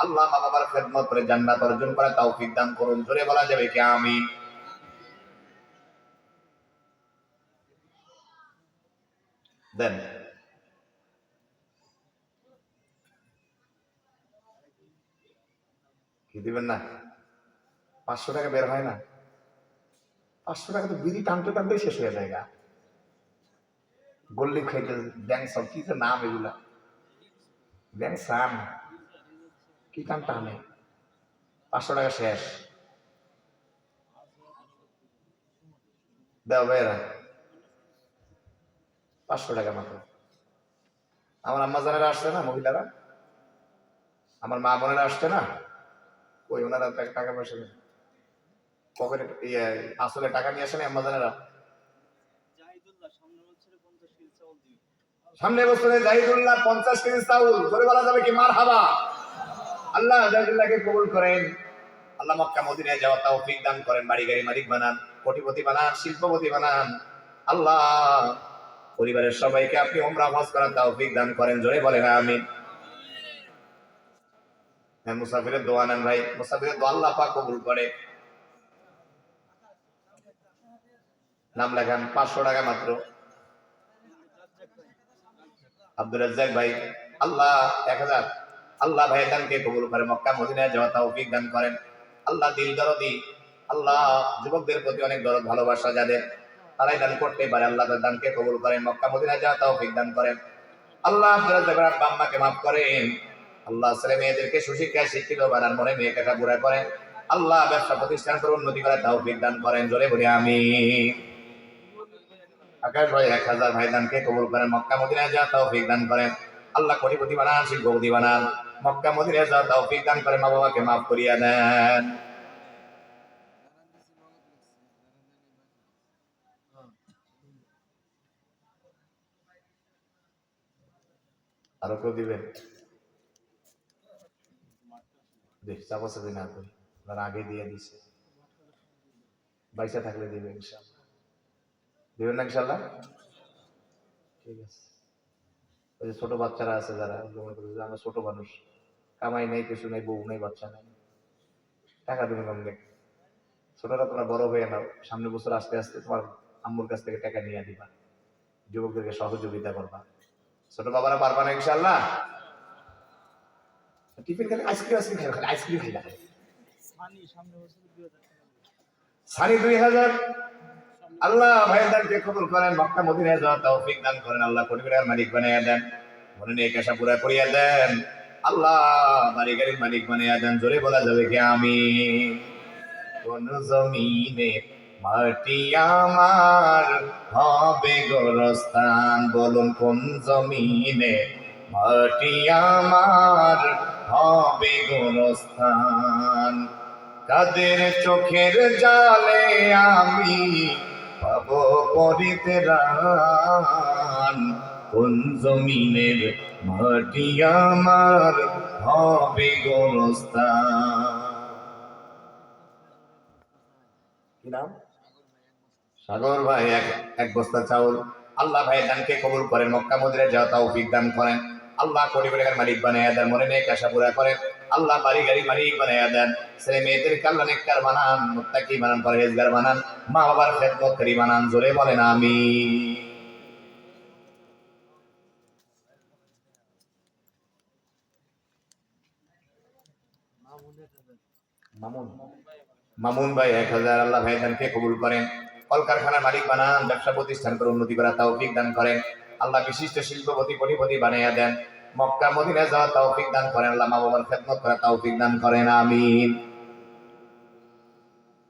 আল্লাহ মা বাবার খেদমত করে জান্নাত অর্জন করা তৌফিক দান করুন। জোরে বলা যাবে কি আমিন? দেন কি দিবেন না? 500 টাকা বের হয় না? 500 টাকা তো বিড়ি টানতে টানতে শেষ হয়ে যায়। গল্লি খাইতে ব্যাংক সব কি নাম এগুলা, ব্যাংক সান কি টান টানে, 500 টাকা শেষ। দাও ভাইরা 500 টাকা মাত্র। আমার আম্মা জানেরা আসছে না, মহিলারা, আমার মা বোনেরা আসছে না, ওই ওনারা টাকা পয়সা পকেটে আসলে টাকা নিয়ে আসে না আম্মা জানেরা। সামনে বছরে জাহিদুল্লাহ 50 কেজি চাউল, ধরে বলা যাবে কি মারহাবা? আল্লাহ জাহিদুল্লাহকে কবুল করেন। আল্লাহ মক্কা মদিনায় যাওয়া তৌফিক দান করেন, বাড়ি গাড়ি মালিক বানান, কোটিপতি বানান, শিল্পপতি বানান। আল্লাহ পরিবারের সবাইকে আপনি উমরা হজ করার তৌফিক দান করেন। জোরে বলেন আমিন। হ্যাঁ, মুসাফিরের দোয়া নেন ভাই, মুসাফিরের দোয়া আল্লাহ পাক কবুল করে। নাম লেখান 500 টাকা মাত্র। আব্দুল রাজ্জাক ভাই, আল্লাহ 1000। আল্লাহ ভাই দানকে কবুল করে, মক্কা মদিনায় যাওয়া তৌফিক দান করেন। আল্লাহ দিল দরদি, আল্লাহ যুবকদের প্রতি অনেক দরদ ভালোবাসা যাদের, তারাই দান করতে পারে। আল্লাহ তার দানকে কবুল করেন, মক্কা মদিনায় যাওয়া তৌফিক দান করেন। আল্লাহ আব্দুল রাজ্জাক আব্বা আম্মাকে মাফ করেন। আল্লাহ ছেলে মেয়েদেরকে সুশিক্ষায় শিক্ষিত বানান, মনে মেয়েকে কাবুরা করেন। আল্লাহ ব্যবসা প্রতিষ্ঠান করে উন্নতি করার তৌফিক দান করেন। জোরে বলি আমিন। আকাশ ভাই 1000 ভাই দানকে কবুল করেন, মক্কা মদিনায় যাওয়া তৌফিক দান করেন। আল্লাহ কোটিপতি বানান, শিল্পপতি বানান, মক্কা মদিনায় যাওয়া তৌফিক দান করেন, মা বাবাকে মাফ করিয়া দেন। আরো কেউ দিবেন? দেখ চাপাচাপি দিন না করি, ওনারা আগে দিয়ে দিছে, বাইসা থাকলে দিবে ইনশাআল্লাহ। দিবেন না ইনশাআল্লাহ? ঠিক আছে। ওই যে ছোট বাচ্চারা আছে যারা মনে করে যে আমরা ছোট মানুষ, কামাই নেই, কিছু নেই, বউ নেই, বাচ্চা নেই, টাকা দেবেন অনেক। ছোটরা তোমরা বড় হয়ে নাও, সামনের বছর আস্তে আস্তে তোমার আম্মুর কাছ থেকে টাকা নিয়ে দিবা, যুবকদেরকে সহযোগিতা করবা। ছোট বাবারা পারবা না ইনশাআল্লাহ? টিফিন খালি আইসক্রিম, আইসক্রিম খাই, খালি আইসক্রিম খাই না। সানি 2000। আল্লাহ ভাইদানকে কবুল করেন, মক্কা মদিনায় যাওয়া তৌফিক দান করেন। আল্লাহ কোটি টাকার মালিক বানাইয়া দেন, মনে নিয়ে কেশা পুরা করিয়া দেন। আল্লাহ বাড়ি গাড়ির মালিক বানাইয়া দেন। জোরে বলা যাবে কি আমিন? কোন জমিনে মাটি আমার হবে গোরস্থান, বলুন কোন জমিনে মাটি আমার হবে গোরস্থান। কাদের চোখের জালে আমি পাবো পরিত্রাণ, কোন জমিনের মাটি আমার হবে গোরস্থান। কি নাম? সাগর ভাই এক বস্তা চাউল। আল্লাহ ভাই দানকে কবুল করেন, মক্কা মদিনায় যাওয়া তৌফিক দান করেন। আল্লাহ কোটি টাকার মালিক বানাইয়া দেন, মনে নেক আশা পুরা করেন। আল্লাহ বাড়ি গাড়ি মালিক বানাইয়া দেন, ছেলে মেয়েদেরকে আল্লাহ নেককার বানান, মুত্তাকি বানান, পরহেজগার বানান, মা বাবার খেদমতকারী বানান। জোরে বলেন আমিন। মামুন মামুন ভাই 1000। আল্লাহ ভাই দানকে কবুল করেন, কলকারখানার মালিক বানান, ব্যবসা প্রতিষ্ঠান করে উন্নতি করা তৌফিক দান করেন। আল্লাহ বিশিষ্ট শিল্পপতি কোটিপতি বানাইয়া দেন, মক্কা মদিনায় যাওয়া তৌফিক দান করেন। আল্লাহ মা বাবার খেদমত করা তৌফিক দান করেন আমিন।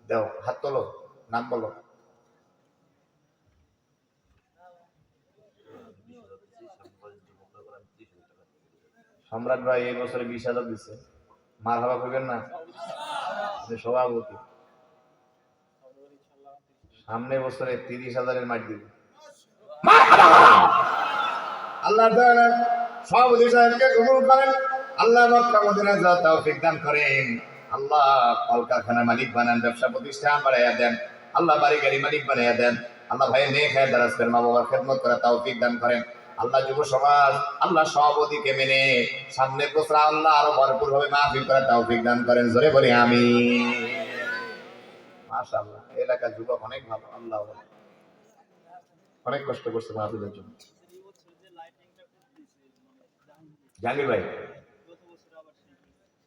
দাও হাত তোলো, নাম বলো। সম্রাট ভাই এই বছরে 20,000 দিচ্ছে, মার হাবা করবেন না? সভাপতি সামনে বছরে 30,000-এর মাঠ দিবে। আল্লাহ সভাপতি সাহেবকে কবুল করেন, আল্লাহ মক্কা মদিনায় যাওয়া তৌফিক দান করেন। আল্লাহ কলকারখানার মালিক বানান, ব্যবসা প্রতিষ্ঠান বাড়াইয়া দেন। আল্লাহ বাড়ি গাড়ি মালিক বানাইয়া দেন। আল্লাহ ভাই নেক হায়াত দারাজ করেন, মা বাবার খেদমত করা তৌফিক দান করেন। আল্লাহ যুব সমাজ আল্লাহ সভাপতিকে মেনে সামনের বছর আল্লাহ আরো ভরপুর ভাবে মাহফিল করার তৌফিক দান করেন, জোরে বলি আমিন। মাশাআল্লাহ, এলাকার যুবক অনেক ভালো, আল্লাহ অনেক কষ্ট করছে মাহফিলের জন্য। জাহাঙ্গীর ভাই,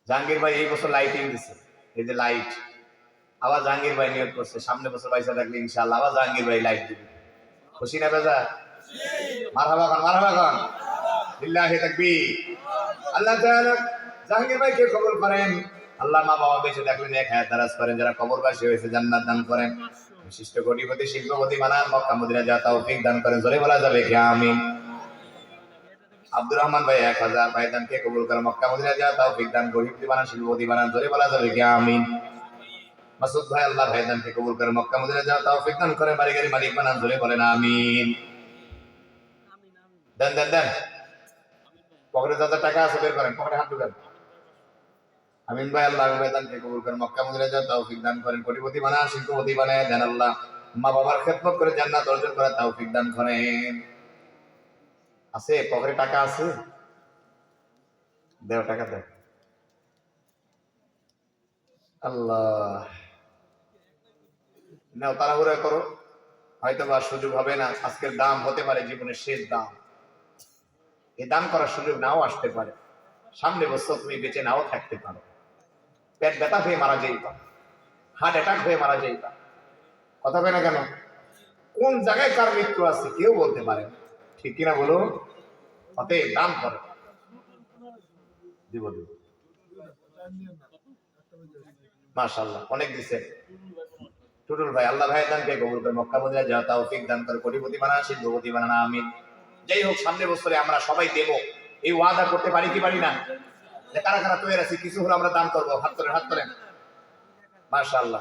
জাহাঙ্গীর ভাই এই বছর লাইটিং দিছে, এই যে লাইট, আবার জাহাঙ্গীর ভাই নিয়োগ করছে সামনে বছর পয়সা থাকলে ইনশাআল্লাহ আবার জাহাঙ্গীর ভাই লাইট দিবে। খুশি না বেজা? মারহাবা খান, মারহাবা খান, লিল্লাহি তাকবীর। আল্লাহ তাআলা জাহাঙ্গীর ভাইকে কবুল করেন। আল্লাহ মা বাবা বেঁচে থাকলে নেক হায়াত দারাজ করেন, যারা কবরবাসী হয়েছে জান্নাত দান করেন, বিশিষ্ট কোটিপতি শিল্পপতি বানান, মক্কা মদিনা যাওয়ার তৌফিক দান করেন, জোরে বলা যাবে কি আমিন। আব্দুর রহমান ভাই 1000 ভাইদানকে কবুল করে মক্কা মদিনা যাওয়ার তৌফিক দান, গরিবতি বানান, শিল্পপতি বানান, জোরে বলা যাবে কি আমিন। মাসুদ ভাই আল্লাহ ভাইদানকে কবুল করে মক্কা মদিনা যাওয়ার তৌফিক দান করেন, বাড়ি গাড়ি মালিক বানান, জোরে বলেন আমিন। দেন দেন দেন, পকেটে যত টাকা আছে বের করেন, পকেটে হাত ঢুকান। আমিন ভাই আল্লাহ ভাইদানকে কবুল করে মক্কা মদিনা যাওয়ার তৌফিক দান করেন, কোটিপতি বানান, শিল্পপতি বানায় দেন। আল্লাহ মা বাবার খেদমত করে জান্নাত অর্জন করার তৌফিক দান করেন। আছে পকেটে টাকা আছে, দেও টাকা দেও। আল্লাহ নাও, তাড়াহুড়া করো, হয়তো বা সুযোগ হবে না, আজকের দাম হতে পারে জীবনের শেষ দাম, এই দান করার সুযোগ নাও আসতে পারে, সামনে বছর তুমি বেঁচে নাও থাকতে পারো, পেট ব্যথা হয়ে মারা যাইবা, হার্ট অ্যাটাক হয়ে মারা যাইবা, কথা হয় না কেন? কোন জায়গায় কার মৃত্যু আছে কেউ বলতে পারে, ঠিক কিনা বলো? অতএব দান করো, দিব দিব। মাশাআল্লাহ, অনেক দিছে। টুটুল ভাই আল্লাহ ভাই দানকে কবুল করে মক্কা মদিনা যাওয়ার তৌফিক দান করে, কোটিপতি বানান, শিল্পপতি বানান, আমিন। যাই হোক, সামনে বছরে আমরা সবাই দেব, এই ওয়াদা করতে পারি কি পারি না? যে কারা কারা তৈরি আছি কিছু হলে আমরা দান করবো, হাত তোলেন, হাত তোলেন। মাশাআল্লাহ।